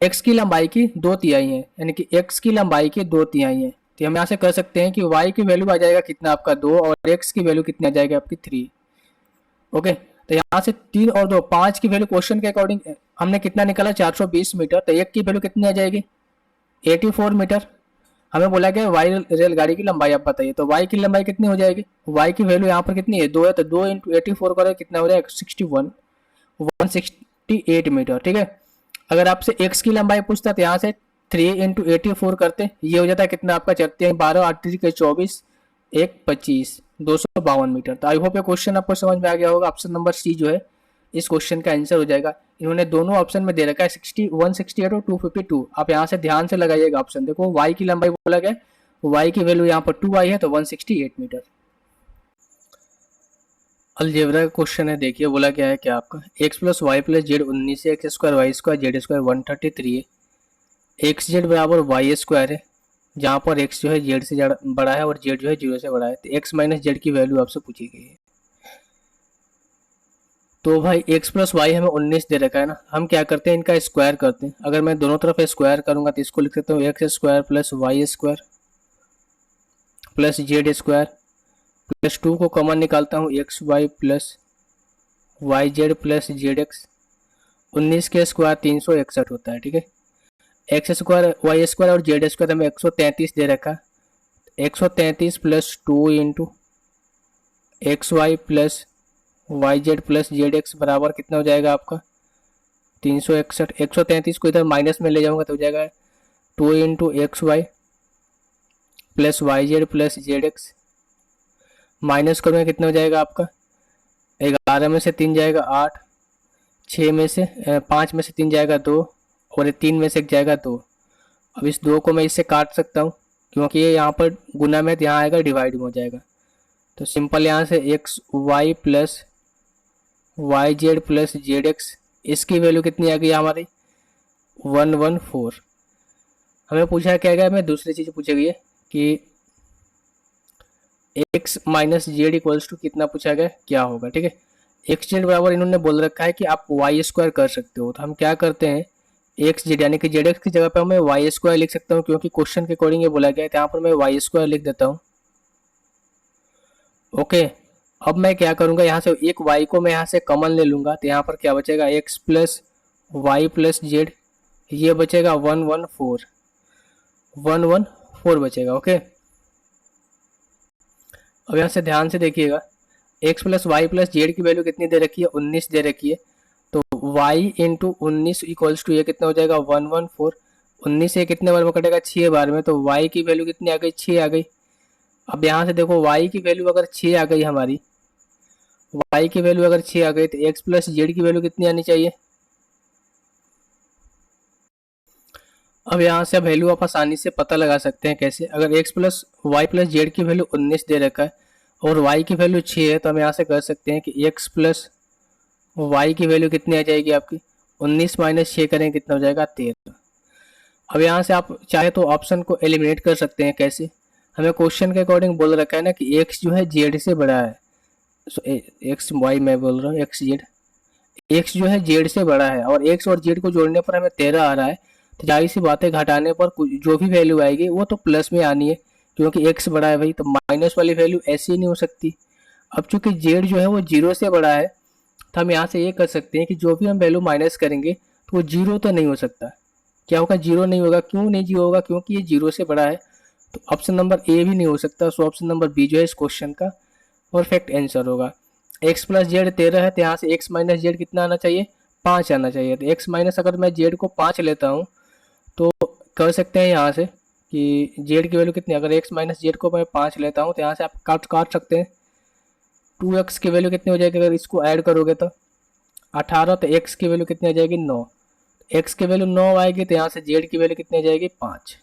एक्स की लंबाई की 2/3 है, यानी कि एक्स की लंबाई की 2/3 है, तो हम यहाँ से कर सकते हैं कि वाई की वैल्यू आ जाएगा कितना आपका 2 और एक्स की वैल्यू कितनी आ जाएगी आपकी 3। ओके, तो यहाँ से 3 और 2 5 की वैल्यू क्वेश्चन के अकॉर्डिंग हमने कितना निकाला, 420 मीटर। तो एक की वैल्यू कितनी आ जाएगी, 84 मीटर। हमें बोला गया वाई रेलगाड़ी की लंबाई आप बताइए, तो वाई की लंबाई कितनी हो जाएगी, वाई की वैल्यू यहाँ पर कितनी है, 2 है, तो 2 इंटू 84 करें कितना हो जाएगा, 168 मीटर, ठीक है। अगर आपसे एक्स की लंबाई पूछता तो यहाँ से 3 इंटू 84 करते, ये हो जाता है कितना आपका, चलते हैं 12 8 के 24 1 25 252 मीटर। तो आई होप ये क्वेश्चन आपको समझ में आ गया होगा। ऑप्शन नंबर सी जो है इस क्वेश्चन का आंसर हो जाएगा। इन्होंने दोनों ऑप्शन में दे रखा है 60 168 और 252। आप यहाँ से ध्यान से लगाइएगा ऑप्शन, देखो वाई की लंबाई बोला गया, वाई की वैल्यू यहाँ पर 2 आई है तो 168 मीटर। अलजेब्रा का क्वेश्चन है, देखिए बोला क्या है, क्या आपका X plus Y plus Z 19 है, X square Y square Z square 133 है, एक्स जेड बराबर वाई स्क्वायर है, जहाँ पर एक्स जो है जेड से बड़ा है और जेड जो है 0 से बड़ा है, तो एक्स माइनस जेड की वैल्यू आपसे पूछी गई है। तो भाई एक्स प्लस वाई हमें 19 दे रखा है ना, हम क्या करते हैं, इनका स्क्वायर करते हैं। अगर मैं दोनों तरफ स्क्वायर करूंगा तो इसको लिख सकता हूँ X square plus Y square plus Z square plus 2 को कॉमन निकालता हूँ, X Y plus Y Z plus Z X. 19 के स्क्वायर 361 होता है, ठीक है। एक्स स्क्वायर वाई स्क्वायर और जेड स्क्वायर हमें 133 दे रखा है, 133 plus 2 into X Y plus Y Z plus Z X बराबर कितना हो जाएगा आपका 361। 133 को इधर माइनस में ले जाऊंगा तो हो जाएगा 2 into X Y plus Y Z plus Z X, minus करूँगा कितना हो जाएगा आपका 11 में से 3 जाएगा 8, 6 में से 5 में से 3 जाएगा 2 और 3 में से 1 जाएगा 2। अब इस 2 को मैं इससे काट सकता हूँ क्योंकि ये यहाँ पर गुना में यहाँ आएगा डिवाइड में हो जाएगा। तो सिंपल यहाँ से X Y plus Y Z plus Z X, इसकी वैल्यू कितनी आ गई हमारी 114। हमें पूछा क्या गया, हमें दूसरी चीज़ पूछी गई है कि X minus Z equals to कितना पूछा गया, क्या होगा, ठीक है। एक्स जेड बराबर इन्होंने बोल रखा है कि आप वाई स्क्वायर कर सकते हो, तो हम क्या करते हैं एक्स जेड यानी कि जेड एक्स की जगह पर मैं वाई स्क्वायर लिख सकता हूँ क्योंकि क्वेश्चन के अकॉर्डिंग ये बोला गया है, तो यहाँ पर मैं वाई स्क्वायर लिख देता हूँ। ओके, अब मैं क्या करूँगा, यहाँ से एक वाई को मैं यहाँ से कॉमन ले लूँगा, तो यहाँ पर क्या बचेगा X plus Y plus Z, ये बचेगा 114 बचेगा। ओके, अब यहाँ से ध्यान से देखिएगा, X plus Y plus Z की वैल्यू कितनी दे रखी है 19 दे रखी है, तो y इंटू 19 इक्वल्स टू ये कितना हो जाएगा 114। 19 से कितने बार में कटेगा 6 बार में, तो y की वैल्यू कितनी आ गई 6 आ गई। अब यहाँ से देखो y की वैल्यू अगर 6 आ गई हमारी, y की वैल्यू अगर 6 आ गई तो x प्लस जेड की वैल्यू कितनी आनी चाहिए। अब यहाँ से वैल्यू आप आसानी से पता लगा सकते हैं कैसे, अगर x plus Y plus Z की वैल्यू 19 दे रखा है और y की वैल्यू 6 है, तो हम यहाँ से कर सकते हैं कि x प्लस वाई की वैल्यू कितनी आ जाएगी आपकी 19 माइनस 6 करें कितना हो जाएगा 13। अब यहाँ से आप चाहे तो ऑप्शन को एलिमिनेट कर सकते हैं कैसे, हमें क्वेश्चन के अकॉर्डिंग बोल रखा है ना कि x जो है जेड से बड़ा है, एक्स वाई मैं बोल रहा हूँ एक्स जेड, एक्स जो है जेड से बड़ा है और एक्स और जेड को जोड़ने पर हमें 13 आ रहा है, तो जाहिर सी बात है घटाने पर जो भी वैल्यू आएगी वो तो प्लस में आनी है, क्योंकि एक्स बड़ा है भाई, तो माइनस वाली वैल्यू ऐसी ही नहीं हो सकती। अब चूंकि जेड जो है वो जीरो से बड़ा है, तो हम यहाँ से ये कर सकते हैं कि जो भी हम वैल्यू माइनस करेंगे तो वो जीरो तो नहीं हो सकता। क्या होगा, जीरो नहीं होगा। क्यों नहीं जीरो होगा, क्योंकि ये जीरो से बड़ा है, तो ऑप्शन नंबर ए भी नहीं हो सकता। सो ऑप्शन नंबर बी जो है इस क्वेश्चन का परफेक्ट आंसर होगा। एक्स प्लस जेड 13 है, तो यहाँ से एक्स माइनस जेड कितना आना चाहिए, 5 आना चाहिए। तो एक्स माइनस अगर मैं जेड को 5 लेता हूँ तो कर सकते हैं यहाँ से कि जेड की वैल्यू कितनी, अगर एक्स माइनस जेड को मैं 5 लेता हूँ तो यहाँ से आप काट सकते हैं। 2x की वैल्यू कितनी हो जाएगी अगर इसको ऐड करोगे तो 18, तो x की वैल्यू कितनी आ जाएगी 9। x की वैल्यू 9 आएगी तो यहाँ से z की वैल्यू कितनी आ जाएगी 5।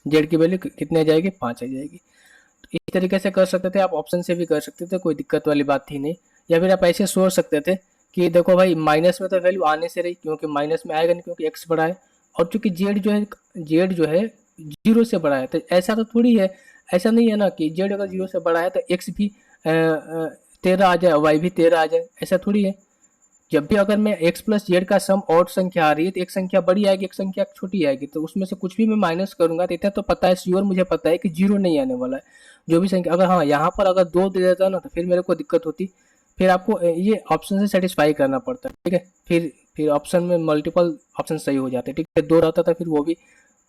z की वैल्यू कितनी आ जाएगी 5 आ जाएगी। तो इस तरीके से कर सकते थे आप, ऑप्शन से भी कर सकते थे, कोई दिक्कत वाली बात थी नहीं। या फिर आप ऐसे सोच सकते थे कि देखो भाई माइनस में तो वैल्यू आने से रही, क्योंकि माइनस में आएगा नहीं क्योंकि x बड़ा है, और चूंकि z जो है जीरो से बड़ा है, तो ऐसा तो थोड़ी है, ऐसा नहीं है ना कि z अगर जीरो से बड़ा है तो x भी 13 आ जाए, y भी 13 आ जाए, ऐसा थोड़ी है। जब भी अगर मैं x प्लस जेड का सम ऑड संख्या आ रही है तो एक संख्या बड़ी आएगी, एक संख्या छोटी आएगी, तो उसमें से कुछ भी मैं माइनस करूंगा तो इतना तो पता है श्योर, मुझे पता है कि जीरो नहीं आने वाला है जो भी संख्या। अगर हाँ यहाँ पर अगर 2 दे देता ना तो फिर मेरे को दिक्कत होती, फिर आपको ये ऑप्शन से सेटिस्फाई करना पड़ता है, ठीक है। फिर ऑप्शन में मल्टीपल ऑप्शन सही हो जाते हैं, ठीक है। 2 रहता था फिर वो भी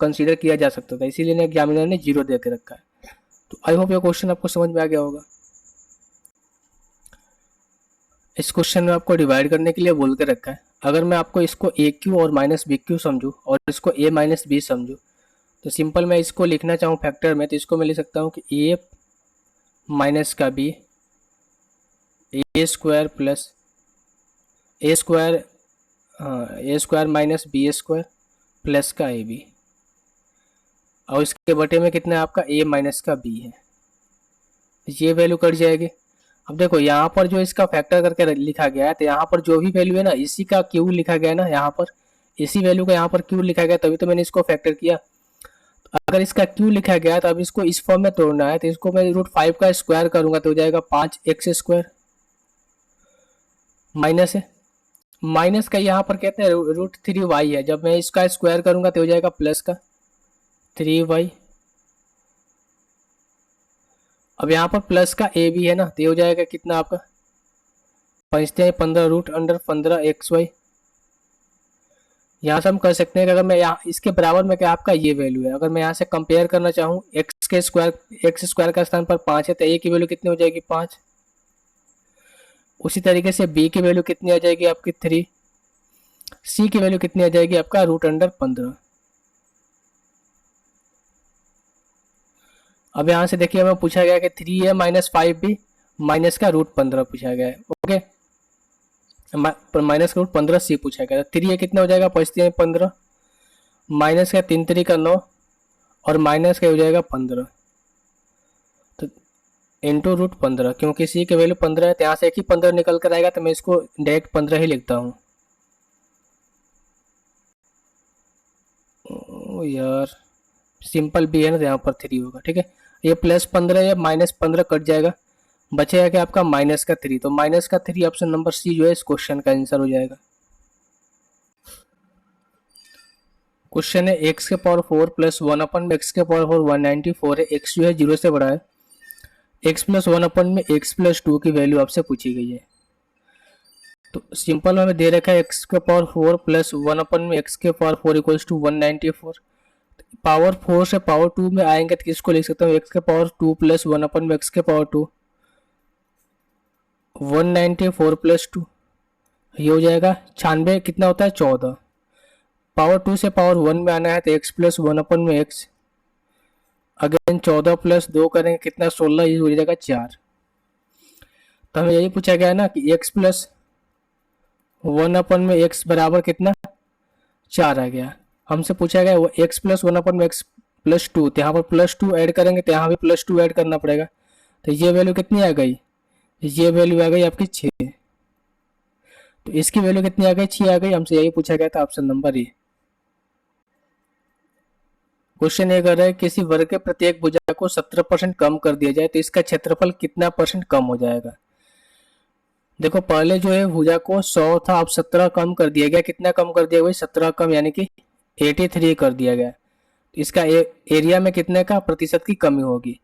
कंसिडर किया जा सकता था, इसीलिए एग्जामिनर ने जीरो दे के रखा है। तो आई होप ये क्वेश्चन आपको समझ में आ गया होगा। इस क्वेश्चन में आपको डिवाइड करने के लिए बोल के रखा है। अगर मैं आपको इसको ए क्यू और माइनस बी क्यू समझूँ और इसको ए माइनस बी समझूँ, तो सिंपल मैं इसको लिखना चाहूँ फैक्टर में, तो इसको मैं लिख सकता हूँ कि ए माइनस का B A square plus A square, हाँ A square minus B square plus का ए बी, और इसके बटे में कितना है आपका ए माइनस का बी है, ये वैल्यू कट जाएगी। अब देखो यहाँ पर जो इसका फैक्टर करके लिखा गया है, तो यहाँ पर जो भी वैल्यू है ना इसी का क्यू लिखा गया है ना, यहाँ पर इसी वैल्यू का यहाँ पर क्यू लिखा गया, तभी तो मैंने इसको फैक्टर किया। तो अगर इसका क्यू लिखा गया है तो अब इसको इस फॉर्म में तोड़ना है, तो इसको मैं √5 का स्क्वायर करूंगा तो हो जाएगा 5x स्क्वायर, माइनस है, माइनस का यहाँ पर कहते हैं √3y है, जब मैं इसका स्क्वायर करूंगा तो हो जाएगा प्लस का 3y। अब यहाँ पर प्लस का ए भी है ना, तो ये हो जाएगा कितना आपका 15√15 यहाँ से हम कर सकते हैं कि अगर मैं यहाँ इसके बराबर में क्या आपका ये वैल्यू है, अगर मैं यहाँ से कंपेयर करना चाहूँ एक्स स्क्वायर का स्थान पर 5 है तो ए की वैल्यू कितनी हो जाएगी 5। उसी तरीके से बी की वैल्यू कितनी आ जाएगी आपकी 3, सी की वैल्यू कितनी आ जाएगी आपका √15। अब यहाँ से देखिए हमें पूछा गया कि 3 है माइनस 5 भी माइनस का √15 पूछा गया है, ओके। माइनस का √15 सी पूछा गया, 3 है कितना हो जाएगा 15 माइनस का 3 3 का 9 और माइनस का हो जाएगा 15, तो इंटू √15, क्योंकि सी की वैल्यू 15 है तो यहाँ से एक ही 15 निकल कर आएगा, तो मैं इसको डायरेक्ट 15 ही लिखता हूँ। ओ यार सिंपल भी है ना, तो यहाँ पर 3 होगा, ठीक है। ये +15 या -15 कट जाएगा, बचेगा कि आपका माइनस का 3, तो माइनस का 3 ऑप्शन नंबर सी जो है इस क्वेश्चन का आंसर हो जाएगा। क्वेश्चन है x के पावर 4 प्लस 1 अपन में x के पावर 4 194 है, x जो है 0 से बड़ा है, x प्लस 1 अपन में x प्लस 2 की वैल्यू आपसे पूछी गई है। तो सिंपल हमें दे रखा है x के पावर 4 प्लस 1 अपन में x के पावर 4 इक्वल्स टू 194। पावर 4 से पावर 2 में आएंगे तो किसको लिख सकता हूँ, x के पावर 2 प्लस 1 अपन में x के पावर 2, 194 प्लस 2 ये हो जाएगा 96, कितना होता है 14। पावर 2 से पावर 1 में आना है तो x प्लस 1 अपन में x, अगेन 14 प्लस 2 करेंगे कितना 16, ये हो जाएगा 4। तो हमें यही पूछा गया है ना कि x प्लस 1 अपन में x बराबर कितना 4 आ गया। हमसे पूछा गया वो x प्लस 1 अपन में x प्लस 2, तो यहाँ पर +2 ऐड करेंगे तो यहाँ भी +2 ऐड करना पड़ेगा, तो ये वैल्यू कितनी आ गई, ये वैल्यू आ गई आपकी 6। तो इसकी वैल्यू कितनी आ गई 6 आ गई, हमसे यही पूछा गया था ऑप्शन नंबर ए। क्वेश्चन ये कर रहा है किसी वर्ग के प्रत्येक भुजा को 17% कम कर दिया जाए तो इसका क्षेत्रफल कितना % कम हो जाएगा। देखो पहले जो है भुजा को 100 था, अब 17 कम कर दिया गया। कितना कम कर दिया भाई? 17 कम, यानी कि 83 कर दिया गया। तो इसका एरिया में कितने का प्रतिशत की कमी होगी?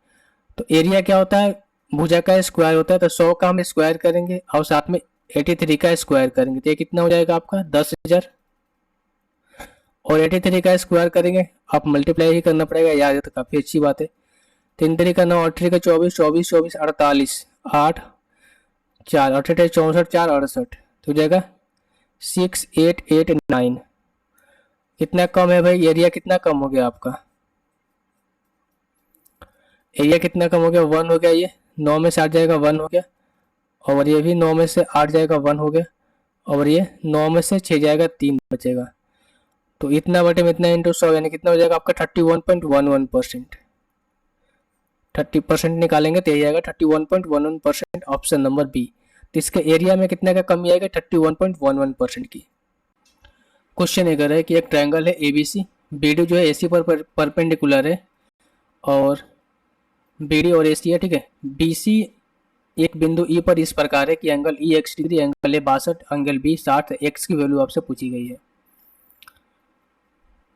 तो एरिया क्या होता है? भुजा का स्क्वायर होता है। तो 100 का हम स्क्वायर करेंगे और साथ में 83 का स्क्वायर करेंगे, तो ये कितना हो जाएगा आपका? 10,000। और 83 का स्क्वायर करेंगे, आप मल्टीप्लाई ही करना पड़ेगा, याद है तो काफ़ी अच्छी बात है। 3 3 का 9, 8 3 का 24, 24 24 48, 8 4 8 64, 4 68, तो हो जाएगा 6889। कितना कम है भाई? एरिया कितना कम हो गया आपका? एरिया कितना कम हो गया? 1 हो गया। ये 9 में से 8 जाएगा, 1 हो गया। और ये भी 9 में से 8 जाएगा, 1 हो गया। और ये 9 में से 6 जाएगा, 3 बचेगा। तो इतना बटे में इतना इंटू 100, यानी कितना हो जाएगा आपका? 31.11%। 30% निकालेंगे तो यही आएगा 31.11%, ऑप्शन नंबर बी। तो इसके एरिया में कितने का कमी आएगा? 31.11% की। क्वेश्चन ये कर रहा है कि एक ट्रायंगल है एबीसी, बीडी जो है एसी पर परपेंडिकुलर है, और बीडी और एसी है, ठीक है। बीसी एक बिंदु ई पर इस प्रकार है कि angle E x degree, angle A 62, angle B 60, X की वैल्यू आपसे पूछी गई है।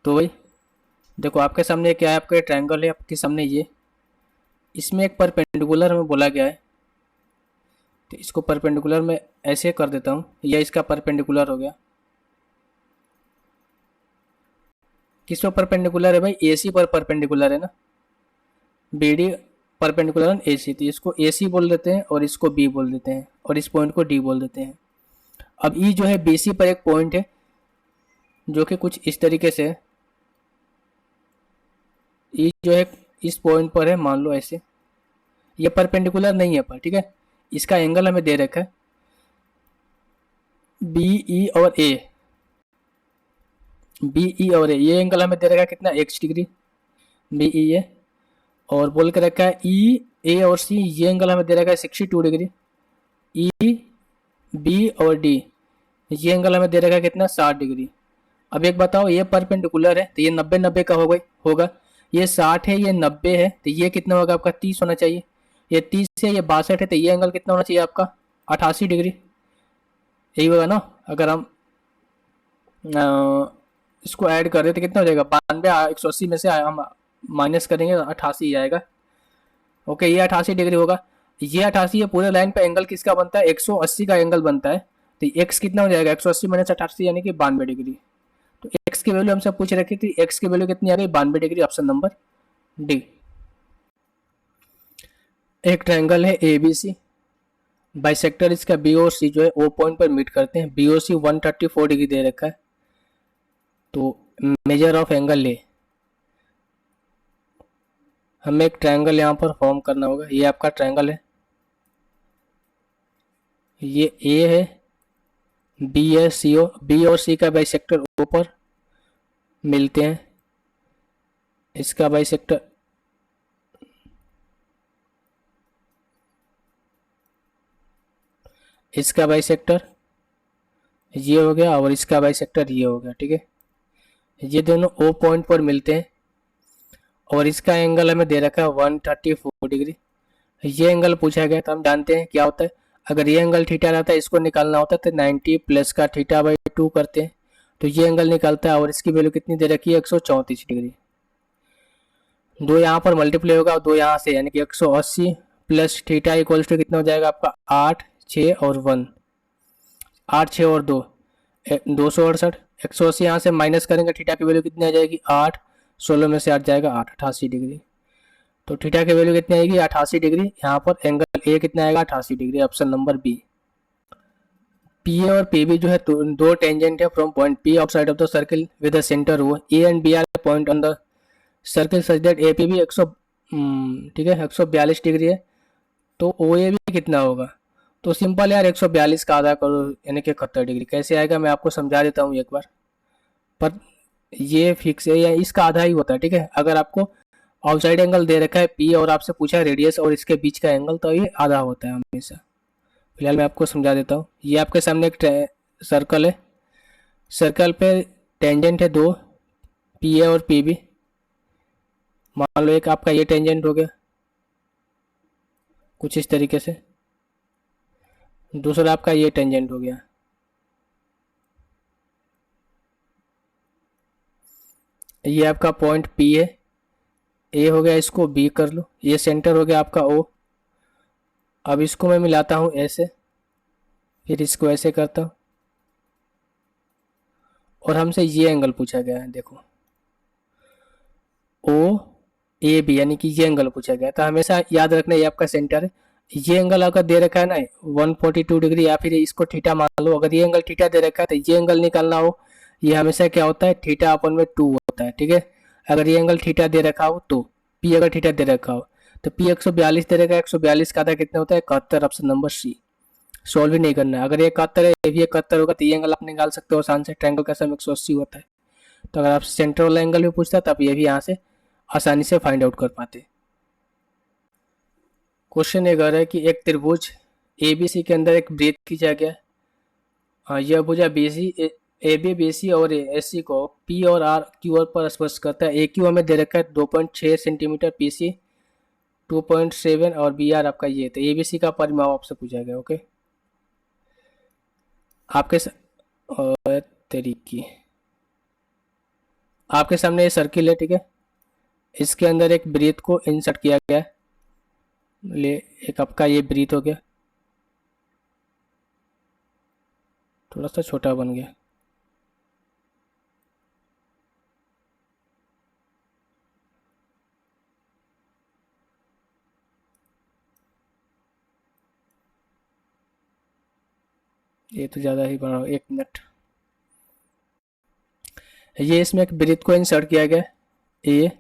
तो भाई देखो आपके सामने क्या है? आपका ट्रायंगल है आपके सामने, ये इसमें एक परपेंडिकुलर हमें बोला गया है। तो इसको परपेंडिकुलर में ऐसे कर देता हूँ, यह इसका परपेंडिकुलर हो गया। किस पर परपेंडिकुलर है भाई? एसी पर परपेंडिकुलर है ना। बीडी परपेंडिकुलर एसी, तो इसको एसी बोल देते हैं और इसको बी बोल देते हैं और इस पॉइंट को डी बोल देते हैं। अब ई जो है बीसी पर एक पॉइंट है जो कि कुछ इस तरीके से है। ई जो है इस पॉइंट पर है, मान लो ऐसे। ये परपेंडिकुलर नहीं है पर, ठीक है। इसका एंगल हमें दे रखा है बी ई और ए। बी ई और ए, ये एंगल हमें दे रखा है कितना? x डिग्री, बी ई ए। और बोल के रखा है ई ए और सी, ये एंगल हमें दे रखा है 62 डिग्री। ई बी और डी, ये एंगल हमें दे रखा है कितना? 60 डिग्री। अब एक बताओ, ये परपेंडिकुलर है तो ये 90 90 का होगा। ये 60 है, ये 90 है, तो ये कितना होगा आपका? 30 होना चाहिए। ये 30 है, ये 62 है, तो ये एंगल कितना होना चाहिए आपका? 88 डिग्री। यही होगा ना। अगर हम इसको ऐड कर रहे तो कितना हो जाएगा? 92, 180 में से हम माइनस करेंगे, 88 आएगा। ओके, ये 88 डिग्री होगा। ये 88 है, पूरे लाइन पे एंगल किसका बनता है? 180 का एंगल बनता है। तो एक्स कितना हो जाएगा? 180 माइनस 88, यानी कि 92 डिग्री। तो एक्स की वैल्यू हमसे पूछ रखी थी, एक्स की वैल्यू कितनी आ गई? 92 डिग्री, ऑप्शन नंबर डी। एक ट्रायंगल है ए बी सी, बाइसेक्टर इसका बी और सी जो है ओ पॉइंट पर मीट करते हैं। बी और सी 134 डिग्री दे रखा है। तो मेजर ऑफ एंगल ले, हमें एक ट्रायंगल यहाँ पर फॉर्म करना होगा। ये आपका ट्रायंगल है, ये ए है, बी है, सी ओ, बी और सी का बाइसेक्टर ओ पर मिलते हैं। इसका बाइसेक्टर इसका बाइसेक्टर ये हो गया और इसका बाइसेक्टर ये हो गया, ठीक है। ये दोनों ओ पॉइंट पर मिलते हैं और इसका एंगल हमें दे रखा है 134 डिग्री। ये एंगल पूछा गया, तो हम जानते हैं क्या होता है। अगर ये एंगल थीटा रहता है, इसको निकालना होता है तो 90 प्लस का थीटा बाई 2 करते हैं, तो ये एंगल निकलता है। और इसकी वैल्यू कितनी दे रखी है? 134 डिग्री। दो यहाँ पर मल्टीप्लाई होगा और दो यहाँ से, यानी कि 180 प्लस थीटा इक्वल्स टू कितना हो जाएगा आपका? 8 6 और 1, 8 6 और 2, 268। 180 यहाँ से माइनस करेंगे, थीटा की वैल्यू कितनी आ जाएगी? 8, 16 में से 8 जाएगा 8, 88 डिग्री। तो थीटा की वैल्यू कितनी आएगी? 88 डिग्री। यहाँ पर एंगल ए कितना आएगा? 88 degree, option number B. P A और पी बी जो है दो टेंजेंट है from point P outside of the circle with the centre O. A and B are point on the circle such that A P B 100, ठीक है, 142 degree है। तो ओ ए भी कितना होगा? तो सिंपल यार, 142 का आधा करो, यानी कि 71 डिग्री। कैसे आएगा मैं आपको समझा देता हूँ एक बार। पर ये फिक्स है, या इसका आधा ही होता है, ठीक है। अगर आपको आउटसाइड एंगल दे रखा है पी और आपसे पूछा है रेडियस और इसके बीच का एंगल, तो ये आधा होता है हमेशा। फिलहाल मैं आपको समझा देता हूँ। ये आपके सामने एक सर्कल है, सर्कल पे टेंजेंट है दो, पी ए और पी बी। मान लो एक आपका ये टेंजेंट हो गया कुछ इस तरीके से, दूसरा आपका ये टेंजेंट हो गया। ये आपका पॉइंट पी है, ए हो गया, इसको बी कर लो, ये सेंटर हो गया आपका ओ। अब इसको मैं मिलाता हूँ ऐसे, फिर इसको ऐसे करता हूँ, और हमसे ये एंगल पूछा गया है, देखो ओ ए बी, यानी कि ये एंगल पूछा गया। तो हमेशा याद रखना ये आपका सेंटर है। ये एंगल अगर दे रखा है ना 142 डिग्री, या फिर इसको थीटा मान लो, अगर ये एंगल थीटा दे रखा है तो ये एंगल निकालना हो, ये हमेशा क्या होता है, थीटा अपन में 2 होता है, ठीक है। अगर ये एंगल थीटा दे रखा हो तो पी, अगर थीटा दे रखा हो तो पी 142 दे रखा है, 142 का आधा कितना होता है, 71। Option number C. सॉल्व ही नहीं करना है। अगर ये 71 है, ये भी 71 होगा, तो ये एंगल आप निकाल सकते हो आसान से। ट्रायंगल का सम 180 होता है। तो अगर आप सेंटर वाला एंगल भी पूछता है, तो आप ये भी यहाँ से आसानी से फाइंड आउट कर पाते। क्वेश्चन ये कह रहा है कि एक त्रिभुज एबीसी के अंदर एक वृत्त खींचा गया। हाँ, यह भुजा BC A B B C और एस सी को पी और आर क्यू आर पर स्पर्श करता है। ए क्यू हमें दे रखा है 2.6 सेंटीमीटर, पी सी 2.7 और बी आर आपका ये। तो ए बी सी का परिमाप आपसे पूछा गया। ओके, आपके और तरीके आपके सामने ये सर्किल है, ठीक है। इसके अंदर एक वृत्त को इंसर्ट किया गया है। ले, एक आपका ये वृत्त हो गया, थोड़ा सा छोटा बन गया। ये तो ज़्यादा ही बना, 1 मिनट। ये इसमें एक वृत्त को इंसर्ट किया गया। ए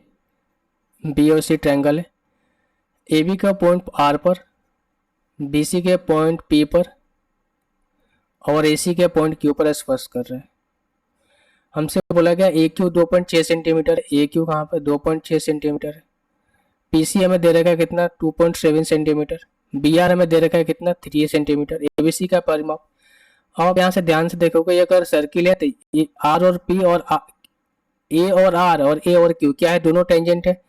बी और सी ट्रायंगल है। ए बी का पॉइंट आर पर, बी सी के पॉइंट पी पर और ए सी के पॉइंट क्यू पर स्पर्श कर रहे हैं। हमसे बोला गया ए क्यू 2.6 सेंटीमीटर, ए क्यू कहाँ पर 2.6 सेंटीमीटर है। पी सी हमें दे रखा है कितना 2.7 सेंटीमीटर, बी आर हमें दे रखा है कितना 3 सेंटीमीटर। ए बी सी का परिमाप। अब आप यहाँ से ध्यान से देखोगे, ये अगर सर्किल है तो ये आर और पी और ए और आर और ए और क्यू क्या है, दोनों टेंजेंट है।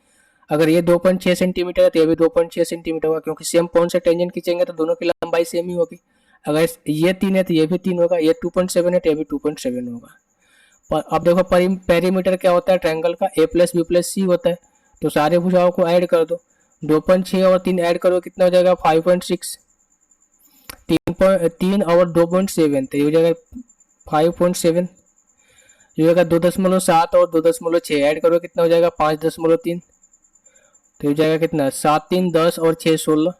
अगर ये 2.6 सेंटीमीटर है तो ये भी 2.6 सेंटीमीटर होगा, क्योंकि सेम पॉइंट से टेंजेंट खींचेंगे तो दोनों की लंबाई सेम ही होगी। अगर ये 3 है तो ये भी 3 होगा, ये 2.7 है तो ये भी 2.7 होगा। पर अब देखो पेरीमीटर क्या होता है ट्रायंगल का, ए प्लस बी प्लस सी होता है। तो सारे भुजाओं को ऐड कर दो, 2.6 और 3 ऐड करो कितना हो जाएगा 5.6, 3 और 2.7 तो ये हो जाएगा 5.7, ये हो जाएगा 2.7 और 2.6 ऐड करो कितना हो जाएगा 5.3, तो हो जाएगा कितना 7 3 10 और 6 16,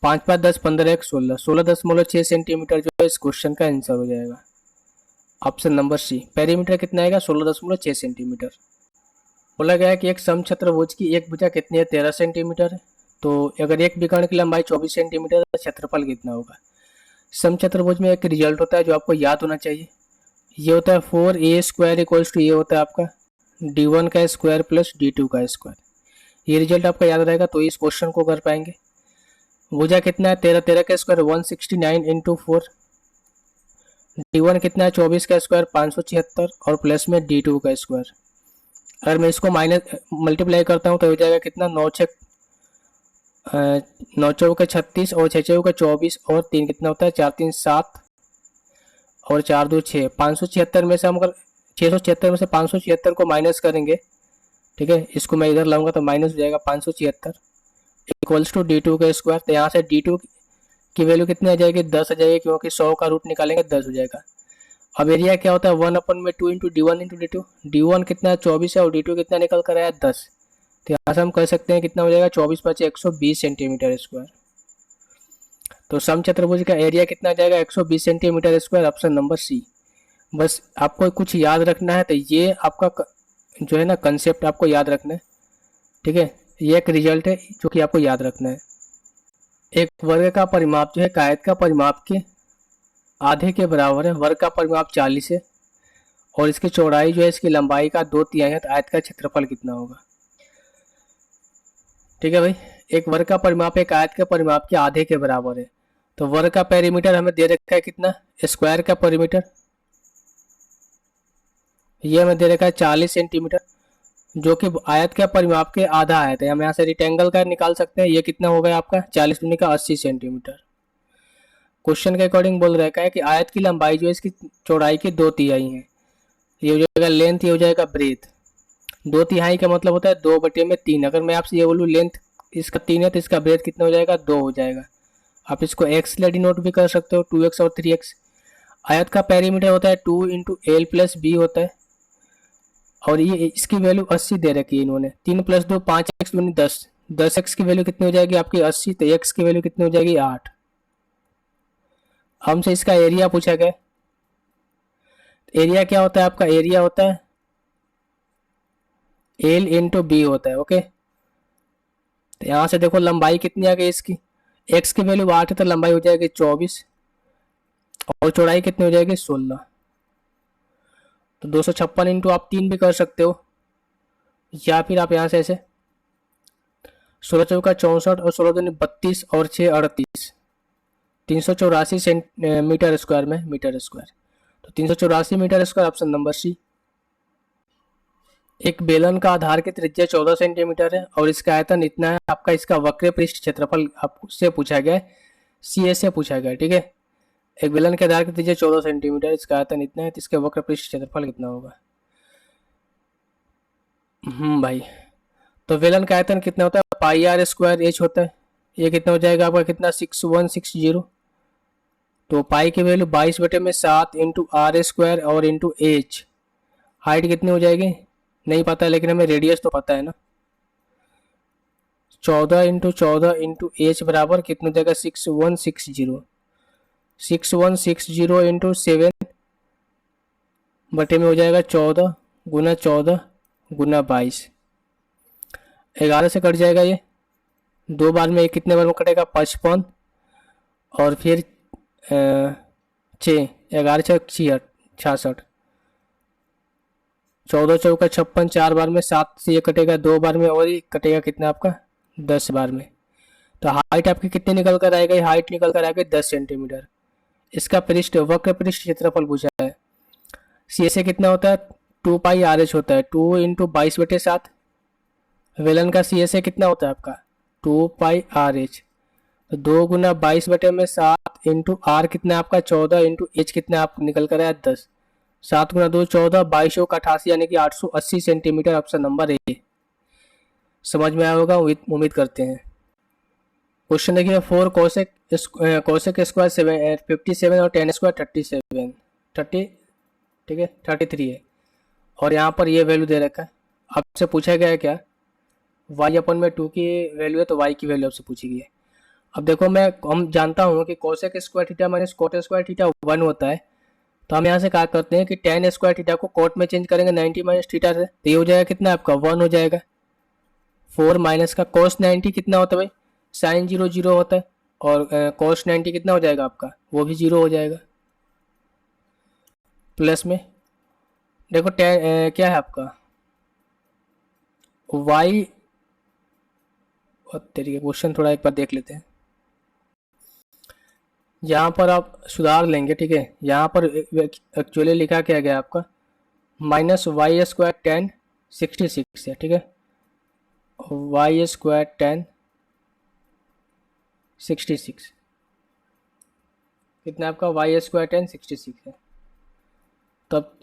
5 5 10 15 1 16, 16.6 सेंटीमीटर जो है इस क्वेश्चन का आंसर हो जाएगा। ऑप्शन नंबर सी। पेरीमीटर कितना आएगा 16.6 सेंटीमीटर। बोला गया है कि एक समचतुर्भुज की एक भुजा कितनी है 13 सेंटीमीटर है। तो अगर एक विकर्ण की लंबाई 24 सेंटीमीटर है तो क्षेत्रफल कितना होगा। समचतुर्भुज में एक रिजल्ट होता है जो आपको याद होना चाहिए। ये होता है 4a² इक्वल्स टू ये होता है आपका d1 का स्क्वायर प्लस d2 का स्क्वायर। ये रिजल्ट आपका याद रहेगा तो इस क्वेश्चन को कर पाएंगे। भुजा कितना है 13, 13 का स्क्वायर 169 इंटू 4, d1 कितना है 24 का स्क्वायर 576 और प्लस में d2 का स्क्वायर। अगर मैं इसको माइनस मल्टीप्लाई करता हूँ तो हो जाएगा कितना 9 चौके 36 और 6 चौके 24 और 3 कितना होता है 4 3 7 और 4 2 6, 576 में से हम अगर 676 में से 576 को माइनस करेंगे, ठीक है, इसको मैं इधर लाऊंगा तो माइनस हो जाएगा 576 इक्वल्स टू डी टू का स्क्वायर। तो यहाँ से डी टू की वैल्यू कितनी आ जाएगी 10 आ जाएगी, क्योंकि 100 का रूट निकालेंगे 10 हो जाएगा। अब एरिया क्या होता है 1/2 into D one into D two. D one कितना 24 है और डी टू कितना निकल कर आया 10। तो यहाँ से हम कह सकते हैं कितना हो जाएगा 24 5 120 सेंटीमीटर स्क्वायर। तो समचतुर्भुज का एरिया कितना आ जाएगा 120 centimetre square. Option number C. बस आपको कुछ याद रखना है तो ये आपका जो है ना कंसेप्ट आपको याद रखना है, ठीक है। ये एक रिजल्ट है जो कि आपको याद रखना है। एक वर्ग का परिमाप जो है आयत का परिमाप के आधे के बराबर है। वर्ग का परिमाप 40 है और इसकी चौड़ाई जो है इसकी लंबाई का 2/3 है, तो आयत का क्षेत्रफल कितना होगा। ठीक है भाई, एक वर्ग का परिमाप एक आयत के परिमाप के आधे के बराबर है। तो वर्ग का पेरीमीटर हमें दे रखा है कितना, स्क्वायर का पेरीमीटर ये हमें दे रखा है 40 सेंटीमीटर, जो कि आयत के परिमाप के आधा आयत है। हम यहाँ से रेक्टेंगल का निकाल सकते हैं, ये कितना होगा आपका 40 दूनी का 80 सेंटीमीटर। क्वेश्चन के अकॉर्डिंग बोल रखा है कि आयत की लंबाई जो है इसकी चौड़ाई की 2/3 है। ये हो जाएगा लेंथ, ये हो जाएगा ब्रेथ। 2/3 का मतलब होता है 2/3। अगर मैं आपसे ये बोलूँ लेंथ इसका 3 है तो इसका ब्रेथ कितना हो जाएगा, 2 हो जाएगा। आप इसको एक्स ले डिनोट भी कर सकते हो, 2x और 3x। आयत का पेरीमीटर होता है 2 × L + B होता है, और ये इसकी वैल्यू 80 दे रखी है इन्होंने। 3 + 2 5x दूनी 10, 10x की वैल्यू कितनी हो जाएगी आपकी 80, तो x की वैल्यू कितनी हो जाएगी 8। हमसे इसका एरिया पूछा गया। एरिया क्या होता है आपका, एरिया होता है L × B होता है। ओके, तो यहाँ से देखो लंबाई कितनी आ गई इसकी, x की वैल्यू 8 है तो लंबाई हो जाएगी 24 और चौड़ाई कितनी हो जाएगी 16। तो 256 इंटू आप 3 भी कर सकते हो, या फिर आप यहाँ से ऐसे 16 चौका 64 और 16 दूनी 32 और 6 38, 384 मीटर स्क्वायर में मीटर स्क्वायर। तो 384 metre square, option number C. एक बेलन का आधार की त्रिज्या 14 सेंटीमीटर है और इसका आयतन इतना है। आपका इसका वक्र पृष्ठ क्षेत्रफल आपसे पूछा गया है, सी से पूछा गया है। ठीक है, एक बेलन के आधार की त्रिज्या 14 सेंटीमीटर, इसका आयतन इतना है, तो इसके वक्र पृष्ठ क्षेत्रफल कितना होगा। भाई, तो बेलन का आयतन कितना होता है, πr² होता है। ये कितना हो जाएगा आपका, कितना 6160। तो पाई की वैल्यू 22/7 इंटू r² और इंटू एच। हाइट कितनी हो जाएगी नहीं पता, लेकिन हमें रेडियस तो पता है ना। 14 × 14 इंटू एच बराबर कितना हो जाएगा 6160। 6160 इंटू 7 बटे में हो जाएगा 14 × 14 × 22। 11 से कट जाएगा ये, 2 बार में कितने बार में कटेगा 55, और फिर 6, 11 × 6 66, 14 चौका 56, 4 बार में 7 से ये कटेगा 2 बार में, और ये कटेगा कितना आपका 10 बार में। तो हाइट आपकी कितनी निकल कर आएगी, हाइट निकल कर आएगी 10 सेंटीमीटर। इसका पृष्ठ वक्र पृष्ठ क्षेत्रफल पूछा है। सी से कितना होता है 2πRh होता है, 2 × 22/7। वेलन का सी से कितना होता है आपका 2πRh, तो 2 × 22/7 इंटू आर कितना है आपका 14 इंटू एच कितना आप निकल कर आया 10। 7 × 2 14, 22 का 88 यानी कि 880 सेंटीमीटर, ऑप्शन नंबर ए। समझ में आया होगा उम्मीद करते हैं। क्वेश्चन देखिए 4 कोसेक स्क्वायर 57 और tan स्क्वायर 37 30, ठीक है 33 है, और यहाँ पर ये वैल्यू दे रखा है। आपसे पूछा गया है क्या, y/2 की वैल्यू है तो y की वैल्यू आपसे पूछी गई है। अब देखो हम जानता हूँ कि cosec square theta minus cot square theta 1 होता है, तो हम यहाँ से क्या करते हैं कि tan स्क्वायर थीटा को कोट में चेंज करेंगे 90 माइनस थीटा से, तो ये हो जाएगा कितना आपका 1 हो जाएगा। 4 माइनस का cos 90 कितना होता है भाई, sin 0 0 होता है, और cos 90 कितना हो जाएगा आपका, वो भी 0 हो जाएगा। प्लस में देखो क्या है आपका y, और तरीके क्वेश्चन थोड़ा एक बार देख लेते हैं। यहाँ पर आप सुधार लेंगे, ठीक है। यहाँ पर एक्चुअली लिखा क्या गया आपका -y² tan 66 है, ठीक है। y² tan 66 कितना आपका y² tan 66 है। तब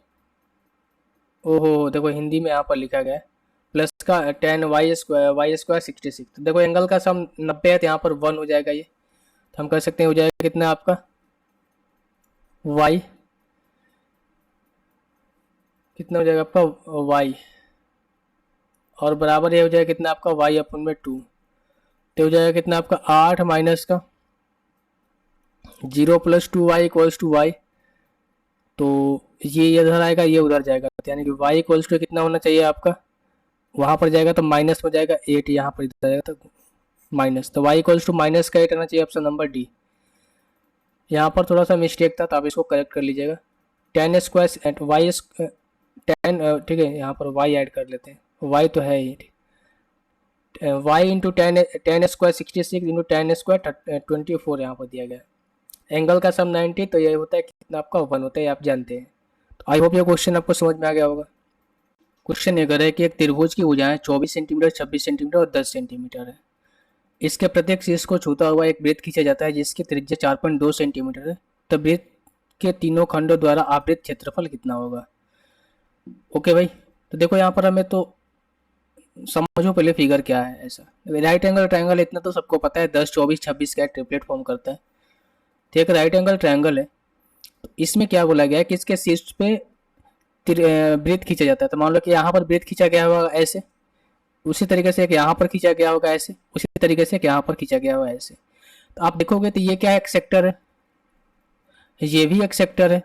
ओहो देखो हिंदी में यहाँ पर लिखा गया है प्लस का tan y² 66। तो देखो एंगल का सम 90 है, तो यहाँ पर 1 हो जाएगा ये, तो हम कह सकते हैं हो जाएगा कितना आपका y, कितना हो जाएगा आपका y, और बराबर ये हो जाएगा कितना आपका y/2, तो हो जाएगा कितना आपका 8 माइनस का 0 + 2y = y। तो ये इधर आएगा, ये उधर जाएगा, यानी कि y = कितना होना चाहिए आपका, वहाँ पर जाएगा तो माइनस हो जाएगा 8, यहाँ पर इधर जाएगा तो माइनस, तो y = -8 आना चाहिए, ऑप्शन नंबर डी। यहाँ पर थोड़ा सा मिस्टेक था तो आप इसको करेक्ट कर लीजिएगा। tan स्क्वायर y tan, ठीक है, यहाँ पर y ऐड कर लेते हैं, y तो है ही, y into tan square 66 into tan square 24 यहाँ पर दिया गया। एंगल का सम 90, तो ये होता है कितना आपका 1 होता है, आप जानते हैं। तो आई होप ये क्वेश्चन आपको समझ में आ गया होगा। क्वेश्चन ये है कि एक त्रिभुज की भुजाएं 24 सेंटीमीटर, 26 सेंटीमीटर और 10 सेंटीमीटर है। इसके प्रत्येक शीर्ष को छूता हुआ एक वृत्त खींचा जाता है जिसकी त्रिज्या 4.2 सेंटीमीटर है। तो वृत्त के तीनों खंडों द्वारा आवृत क्षेत्रफल कितना होगा। ओके भाई, तो देखो यहाँ पर हमें तो समझो पहले फिगर क्या है। ऐसा राइट एंगल ट्रायंगल इतना तो सबको पता है, 10 24 26 का ट्रिपलेट फॉर्म करता है। तो एक राइट एंगल ट्रायंगल है, तो इसमें क्या बोला गया है कि इसके शीर्ष पे वृत्त खींचा जाता है। तो मान लो कि यहाँ पर वृत्त खींचा गया होगा ऐसे, उसी तरीके से एक यहाँ पर खींचा गया होगा ऐसे, उसी तरीके से एक यहाँ पर खींचा गया होगा ऐसे। तो आप देखोगे तो ये क्या एक सेक्टर है, ये भी एक सेक्टर है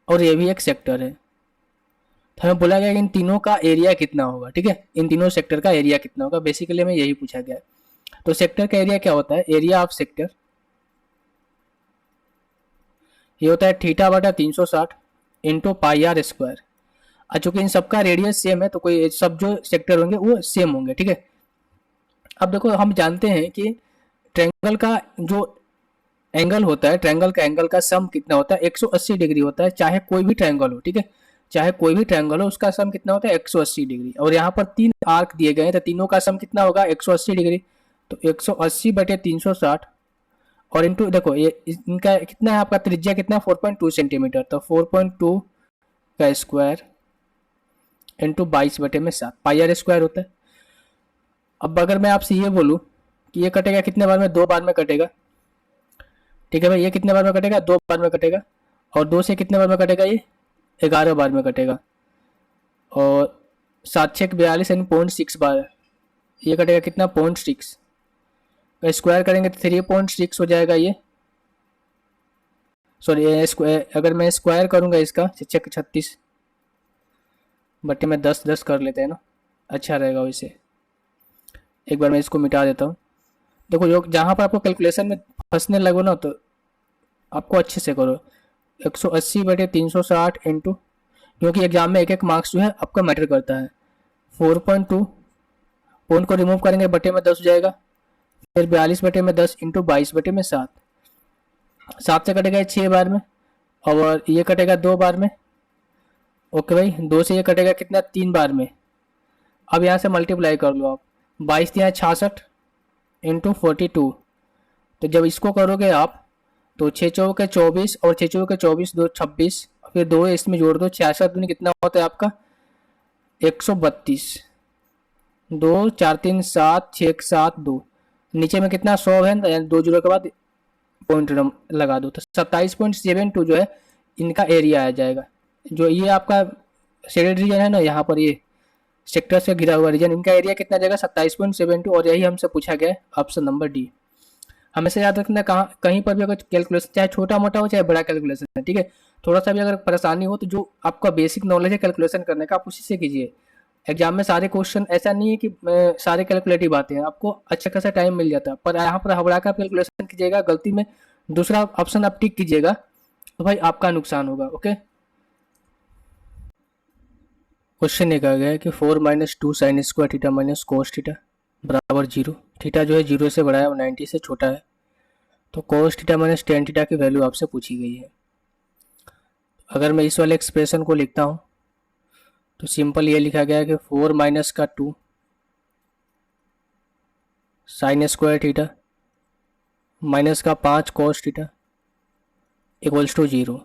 और ये भी एक सेक्टर है। तो हमें बोला गया कि इन तीनों का एरिया कितना होगा। ठीक है, इन तीनों सेक्टर का एरिया कितना होगा, बेसिकली हमें यही पूछा गया है। तो सेक्टर का एरिया क्या होता है, एरिया ऑफ सेक्टर ये होता है थीटा बटा 360 इंटू पाई आर स्क्वायर। चूंकि इन सबका रेडियस सेम है तो कोई सब जो सेक्टर होंगे वो सेम होंगे। ठीक है, अब देखो हम जानते हैं कि ट्रायंगल का जो एंगल होता है, ट्रायंगल का एंगल का सम कितना होता है, 180 डिग्री होता है, चाहे कोई भी ट्रायंगल हो। ठीक है, चाहे कोई भी ट्रायंगल हो उसका सम कितना होता है 180 डिग्री। और यहाँ पर 3 आर्क दिए गए हैं तो तीनों का सम कितना होगा 180 डिग्री। तो 180 बटे 360 और इंटू देखो ये इनका कितना है, आपका त्रिज्या कितना है 4.2 सेंटीमीटर। तो 4.2 का स्क्वायर इंटू 22 बटे में 7 पाई आर स्क्वायर होता है। अब अगर मैं आपसे ये बोलूँ कि ये कटेगा कितने बार में, 2 बार में कटेगा। ठीक है भाई, ये कितने बार में कटेगा, 2 बार में कटेगा। और 2 से कितने बार में कटेगा, ये 11 बार में कटेगा। और 7 6 42 यानी 0.6 बार ये कटेगा कितना 0.6। स्क्वायर करेंगे तो 3.6 हो जाएगा ये। सॉरी अगर मैं स्क्वायर करूंगा इसका 36 बटे में 10 10 कर लेते हैं ना, अच्छा रहेगा वैसे। एक बार मैं इसको मिटा देता हूँ। देखो जो जहाँ पर आपको कैलकुलेशन में फंसने लगो ना तो आपको अच्छे से करो। 180 बटे 360 इंटू, क्योंकि एग्जाम में एक एक मार्क्स जो है आपका मैटर करता है। 4.2 पॉइंट को रिमूव करेंगे बटे में 10 हो जाएगा, फिर 42 बटे में 10 इंटू 22 बटे में 7। 7 से कटेगा 6 बार में और ये कटेगा 2 बार में। ओके भाई, 2 से ये कटेगा कितना 3 बार में। अब यहाँ से मल्टीप्लाई कर लो आप, 22 यहाँ 66 इंटू 42। तो जब इसको करोगे आप तो 6 चौके 24 और 6 चौके 24 2 26, फिर 2 इसमें जोड़ दो, 66 दूनी कितना होता है आपका 132। 2 4 3 7 6 7 2, नीचे में कितना 100 है, यानी 2 जीरो के बाद पॉइंट लगा दो। तो 27.72 जो है इनका एरिया आ जाएगा। जो ये आपका शेडेड रीजन है ना, यहाँ पर ये सेक्टर से घिरा हुआ रीजन, इनका एरिया कितना जाएगा 27.72। और यही हमसे पूछा गया है, ऑप्शन नंबर डी। हमेशा याद रखना कहाँ कहीं पर भी अगर कैलकुलेशन चाहे छोटा मोटा हो चाहे बड़ा कैलकुलेशन है, ठीक है, थोड़ा सा भी अगर परेशानी हो तो जो आपका बेसिक नॉलेज है कैलकुलेशन करने का आप उसी से कीजिए। एग्जाम में सारे क्वेश्चन ऐसा नहीं है कि सारे कैलकुलेटिव आते हैं, आपको अच्छा खासा टाइम मिल जाता है, पर यहाँ पर हबड़ा का कैलकुलेशन कीजिएगा, गलती में दूसरा ऑप्शन आप टिक कीजिएगा तो भाई आपका नुकसान होगा। ओके, क्वेश्चन ये कहा गया है कि 4 minus 2 sine square theta minus cos theta बराबर 0। थीटा जो है 0 से बड़ा है और 90 से छोटा है। तो cos theta minus tan theta की वैल्यू आपसे पूछी गई है। अगर मैं इस वाले एक्सप्रेशन को लिखता हूँ तो सिंपल ये लिखा गया है कि 4 माइनस का 2 साइन स्क्वायर थीटा माइनस का 5 कोस थीटा इक्वल्स टू 0।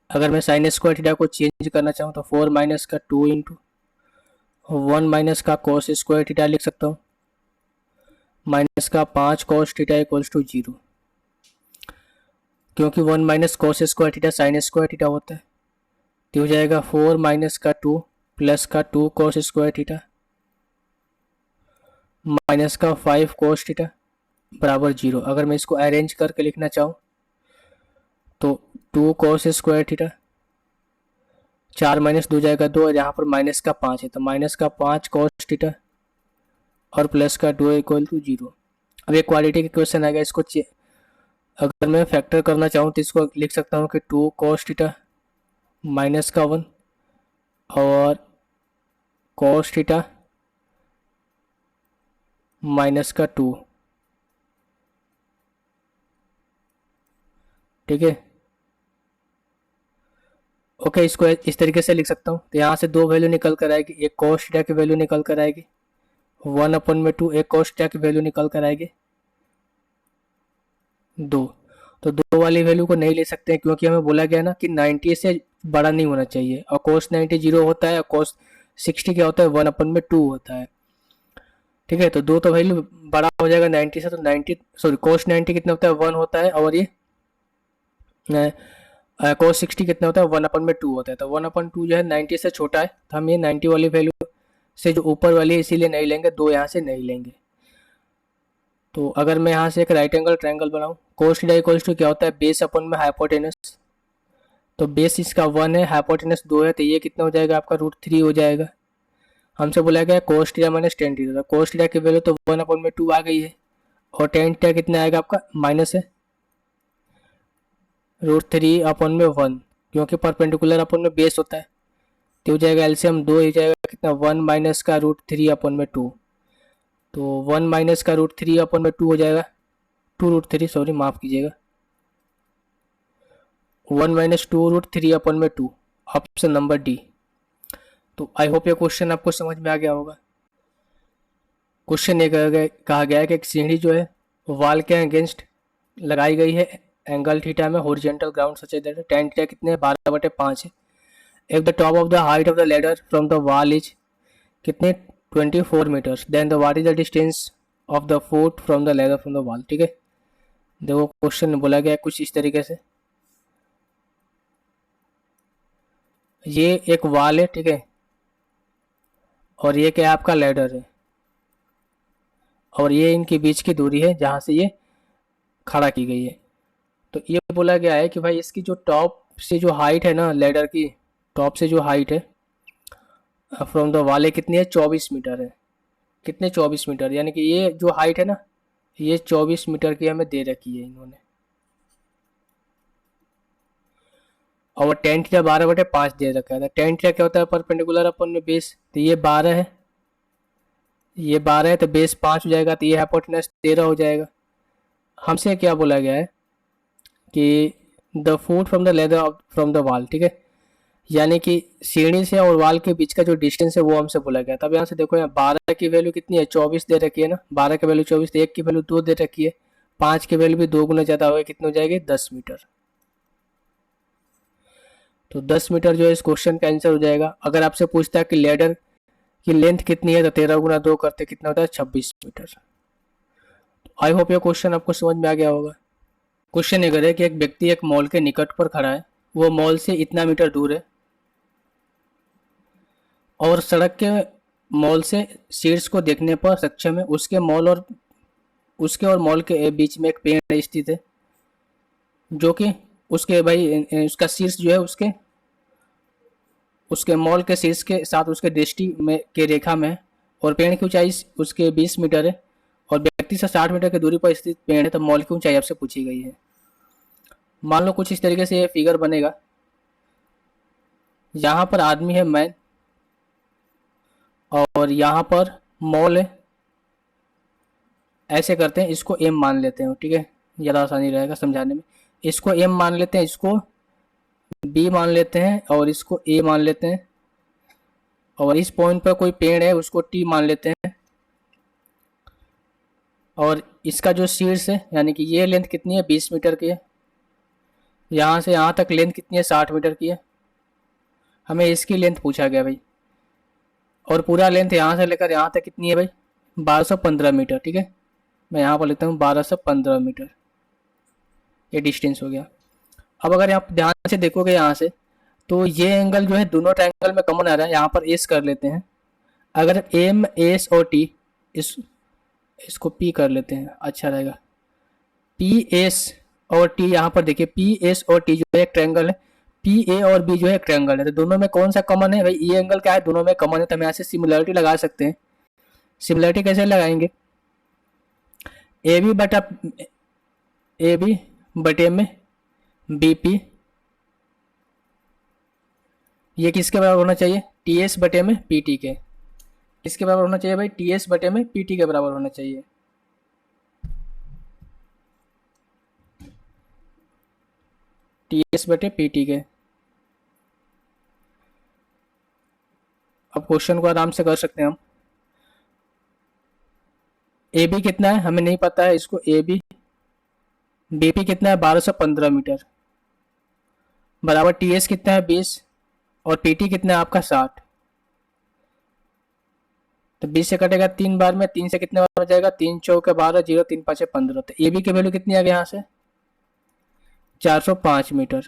अगर मैं साइन स्क्वायर थीटा को चेंज करना चाहूँ तो 4 माइनस का 2 इंटू 1 माइनस का कोस स्क्वायर थीटा लिख सकता हूँ, माइनस का 5 कोस थीटा इक्वल्स टू 0। क्योंकि 1 minus cos square theta sine square theta होता है तो हो जाएगा 4 माइनस का 2 प्लस का 2 कोस स्क्वायर थीटा माइनस का 5 कोस थीटा बराबर 0। अगर मैं इसको अरेंज करके लिखना चाहूँ तो 2 कोस स्क्वायर थीटा 4 माइनस 2 जाएगा 2 और यहाँ पर माइनस का 5 है तो माइनस का 5 कोस थीटा और प्लस का 2 इक्वल टू 0। अब ये क्वालिटी का क्वेश्चन आएगा, इसको अगर मैं फैक्टर करना चाहूँ तो इसको लिख सकता हूँ कि 2 कोस थीटा माइनस का 1 और कोस थीटा माइनस का 2। ठीक है, ओके, इसको इस तरीके से लिख सकता हूँ। तो यहाँ से 2 वैल्यू निकल कर आएगी, एक कोस थीटा की वैल्यू निकल कर आएगी 1/2 एक cos थीटा की वैल्यू निकल कर आएगी 2। तो 2 वाली वैल्यू को नहीं ले सकते हैं क्योंकि हमें बोला गया ना कि 90 से बड़ा नहीं होना चाहिए, और cos 90 0 होता है, और cos 60 क्या होता है 1/2 होता है। ठीक है, तो 2 तो वैल्यू बड़ा हो जाएगा 90 से, तो 90 सॉरी cos 90 कितना होता है 1 होता है, और ये cos 60 कितना होता है 1/2 होता है। तो 1/2 जो है 90 से छोटा है, तो हम ये 90 वाली वैल्यू से जो ऊपर वाली है इसीलिए नहीं लेंगे, 2 यहाँ से नहीं लेंगे। तो अगर मैं यहाँ से एक राइट एंगल ट्रायंगल बनाऊँ, cos थीटा इक्वल्स टू क्या होता है बेस अपन में हाइपोटेनस, तो बेस इसका 1 है, हाइपोटेनस 2 है, तो ये कितना हो जाएगा आपका √3 हो जाएगा। हमसे बोला गया cos theta minus tan theta, तो cos थीटा की वैल्यू तो 1/2 आ गई है, और टेन थीटा कितना आएगा आपका माइनस है √3/1, क्योंकि परपेंडिकुलर अपन में बेस होता है, तो हो जाएगा एलसीएम 2 हो जाएगा कितना 1 माइनस का √3/2, तो 1 माइनस का √3/2 हो जाएगा 2√3, सॉरी माफ़ कीजिएगा 1 माइनस 2√3/2, ऑप्शन नंबर डी। तो आई होप ये क्वेश्चन आपको समझ में आ गया होगा। क्वेश्चन ये कहा गया है कि एक सीढ़ी जो है वाल के अगेंस्ट लगाई गई है एंगल थीटा में, horizontal ground such that tan theta कितने 12/5 है। If the top of the height of the ladder from the wall is कितने 24 metres, then the what is the distance of the foot from the ladder from the wall. ठीक है, देखो question बोला गया है कुछ इस तरीके से, ये एक वॉल है, ठीक है, और ये क्या आपका लेडर है, और ये इनके बीच की दूरी है जहाँ से ये खड़ा की गई है। तो ये बोला गया है कि भाई इसकी जो टॉप से जो हाइट है ना लेडर की, टॉप से जो हाइट है फ्रॉम द वाले कितनी है 24 मीटर है, कितने 24 मीटर, यानी कि ये जो हाइट है ना ये 24 मीटर की हमें दे रखी है इन्होंने, और tan थीटा 12/5 दे रखा है। tan थीटा क्या होता है परपेंडिकुलर अपन में बेस, तो ये 12 है, ये 12 है, तो बेस 5 हो जाएगा, तो ये हाइपोटेनस 13 हो जाएगा। हमसे क्या बोला गया है कि the foot from the ladder from the वाल, ठीक है, यानी कि सीढ़ी से और वाल के बीच का जो डिस्टेंस है वो हमसे बोला गया। तब यहाँ से देखो यहाँ 12 की वैल्यू कितनी है 24 दे रखी है ना, 12 की वैल्यू 24, तो 1 की वैल्यू 2 दे रखी है, 5 की वैल्यू भी 2 गुना ज़्यादा होगी, कितनी हो जाएगी 10 मीटर। तो 10 मीटर जो है इस क्वेश्चन का आंसर हो जाएगा। अगर आपसे पूछता है कि लेडर की लेंथ कितनी है, तो 13 गुना 2 करते कितना होता है 26 मीटर। आई होप ये क्वेश्चन आपको समझ में आ गया होगा। क्वेश्चन ये करे कि एक व्यक्ति एक मॉल के निकट पर खड़ा है, वो मॉल से इतना मीटर दूर है, और सड़क के मॉल से शीर्ष को देखने पर सक्षम है, उसके और मॉल के बीच में एक पेड़ स्थित है, जो कि उसके भाई उसका शीर्ष जो है उसके उसके मॉल के शीर्ष के साथ उसके दृष्टि में के रेखा में है, और पेड़ की ऊंचाई उसके 20 मीटर है, और व्यक्ति से 60 मीटर की दूरी पर स्थित पेड़ है, तो मॉल की ऊंचाई आपसे पूछी गई है। मान लो कुछ इस तरीके से ये फिगर बनेगा, यहाँ पर आदमी है मैन, और यहाँ पर मॉल है, ऐसे करते हैं, इसको एम मान लेते हैं, ठीक है, ज़्यादा आसानी रहेगा समझाने में। इसको एम मान लेते हैं, इसको बी मान लेते हैं, और इसको ए मान लेते हैं, और इस पॉइंट पर कोई पेड़ है उसको टी मान लेते हैं, और इसका जो शीर्ष है यानी कि ये लेंथ कितनी है 20 मीटर की है, यहाँ से यहाँ तक लेंथ कितनी है 60 मीटर की है, हमें इसकी लेंथ पूछा गया भाई, और पूरा लेंथ यहाँ से लेकर यहाँ तक कितनी है भाई 1215 मीटर। ठीक है, मैं यहाँ पर लेता हूँ 1215 मीटर, ये डिस्टेंस हो गया। अब अगर आप ध्यान से देखोगे यहाँ से, तो ये एंगल जो है दोनों ट्रायंगल में कॉमन आ रहा है, यहाँ पर एस कर लेते हैं, अगर एम एस और टी इसको पी कर लेते हैं अच्छा रहेगा, पी एस और टी, यहाँ पर देखिए पी एस और टी जो है एक ट्रायंगल है, पी ए और बी जो है एक ट्रायंगल है, तो दोनों में कौन सा कॉमन है भाई, ये एंगल क्या है दोनों में कॉमन है, तो हम यहाँ से सिमिलरिटी लगा सकते हैं। सिमिलरिटी कैसे लगाएंगे, ए बी बटा ए बी बटे में बी पी, ये किसके बराबर होना चाहिए टी एस बटे में पी टी के, किसके बराबर होना चाहिए भाई टी एस बटे में पी टी के बराबर होना चाहिए। टी एस बटे पी टी के। अब क्वेश्चन को आराम से कर सकते हैं हम, ए बी कितना है हमें नहीं पता है इसको, ए बी, बी पी कितना है 1215 मीटर, बराबर टी एस कितना है 20, और पी टी कितना है आपका 60। तो 20 से कटेगा 3 बार में, 3 से कितने बार हो जाएगा, 3 चौके 12, 0 3 5 15। तो ए बी की वैल्यू कितनी आ गई यहाँ से 405 मीटर।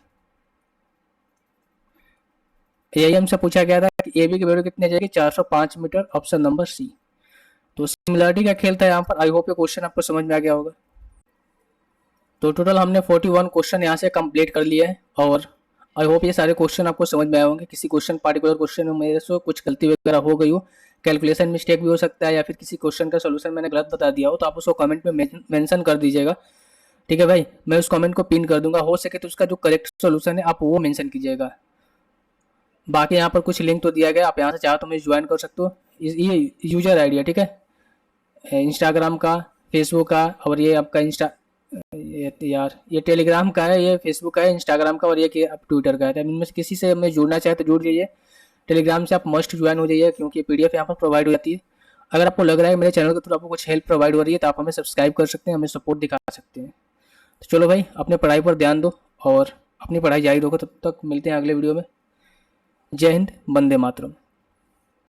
यही हमसे पूछा गया था कि ए बी की वैल्यू कितनी आ जाएगी 405 मीटर, ऑप्शन नंबर सी। तो सिमिलरिटी का खेल था यहाँ पर। आई होप ये क्वेश्चन आपको समझ में आ गया होगा। तो टोटल हमने 41 क्वेश्चन यहाँ से कंप्लीट कर लिए हैं, और आई होप ये सारे क्वेश्चन आपको समझ में आए होंगे। किसी क्वेश्चन पार्टिकुलर क्वेश्चन में मेरे से कुछ गलती वगैरह हो गई हो, कैलकुलेशन मिस्टेक भी हो सकता है, या फिर किसी क्वेश्चन का सोल्यूशन मैंने गलत बता दिया हो, तो आप उसको कमेंट में मेंशन कर दीजिएगा। ठीक है भाई, मैं उस कमेंट को पिन कर दूंगा। हो सके तो उसका जो करेक्ट सोल्यूशन है आप वो मेंशन कीजिएगा। बाकी यहाँ पर कुछ लिंक तो दिया गया, आप यहाँ से चाहो तो मुझे ज्वाइन कर सकते हो। ये यूजर आईडी है, ठीक है, इंस्टाग्राम का, फेसबुक का, और ये आपका ये टेलीग्राम का है, ये फेसबुक का है, इंस्टाग्राम का, और ये कि आप ट्विटर का है। तो इनमें से किसी से हमें जुड़ना चाहे तो जुड़ जाइए। टेलीग्राम से आप मस्ट ज्वाइन हो जाइए, क्योंकि पीडीएफ यहाँ पर प्रोवाइड हो जाती है। अगर आपको लग रहा है मेरे चैनल के थ्रू आपको कुछ हेल्प प्रोवाइड हो रही है, तो आप हमें सब्सक्राइब कर सकते हैं, हमें सपोर्ट दिखा सकते हैं। तो चलो भाई, अपने पढ़ाई पर ध्यान दो और अपनी पढ़ाई जारी रखो। तब तक मिलते हैं अगले वीडियो में। जय हिंद, वंदे मातरम।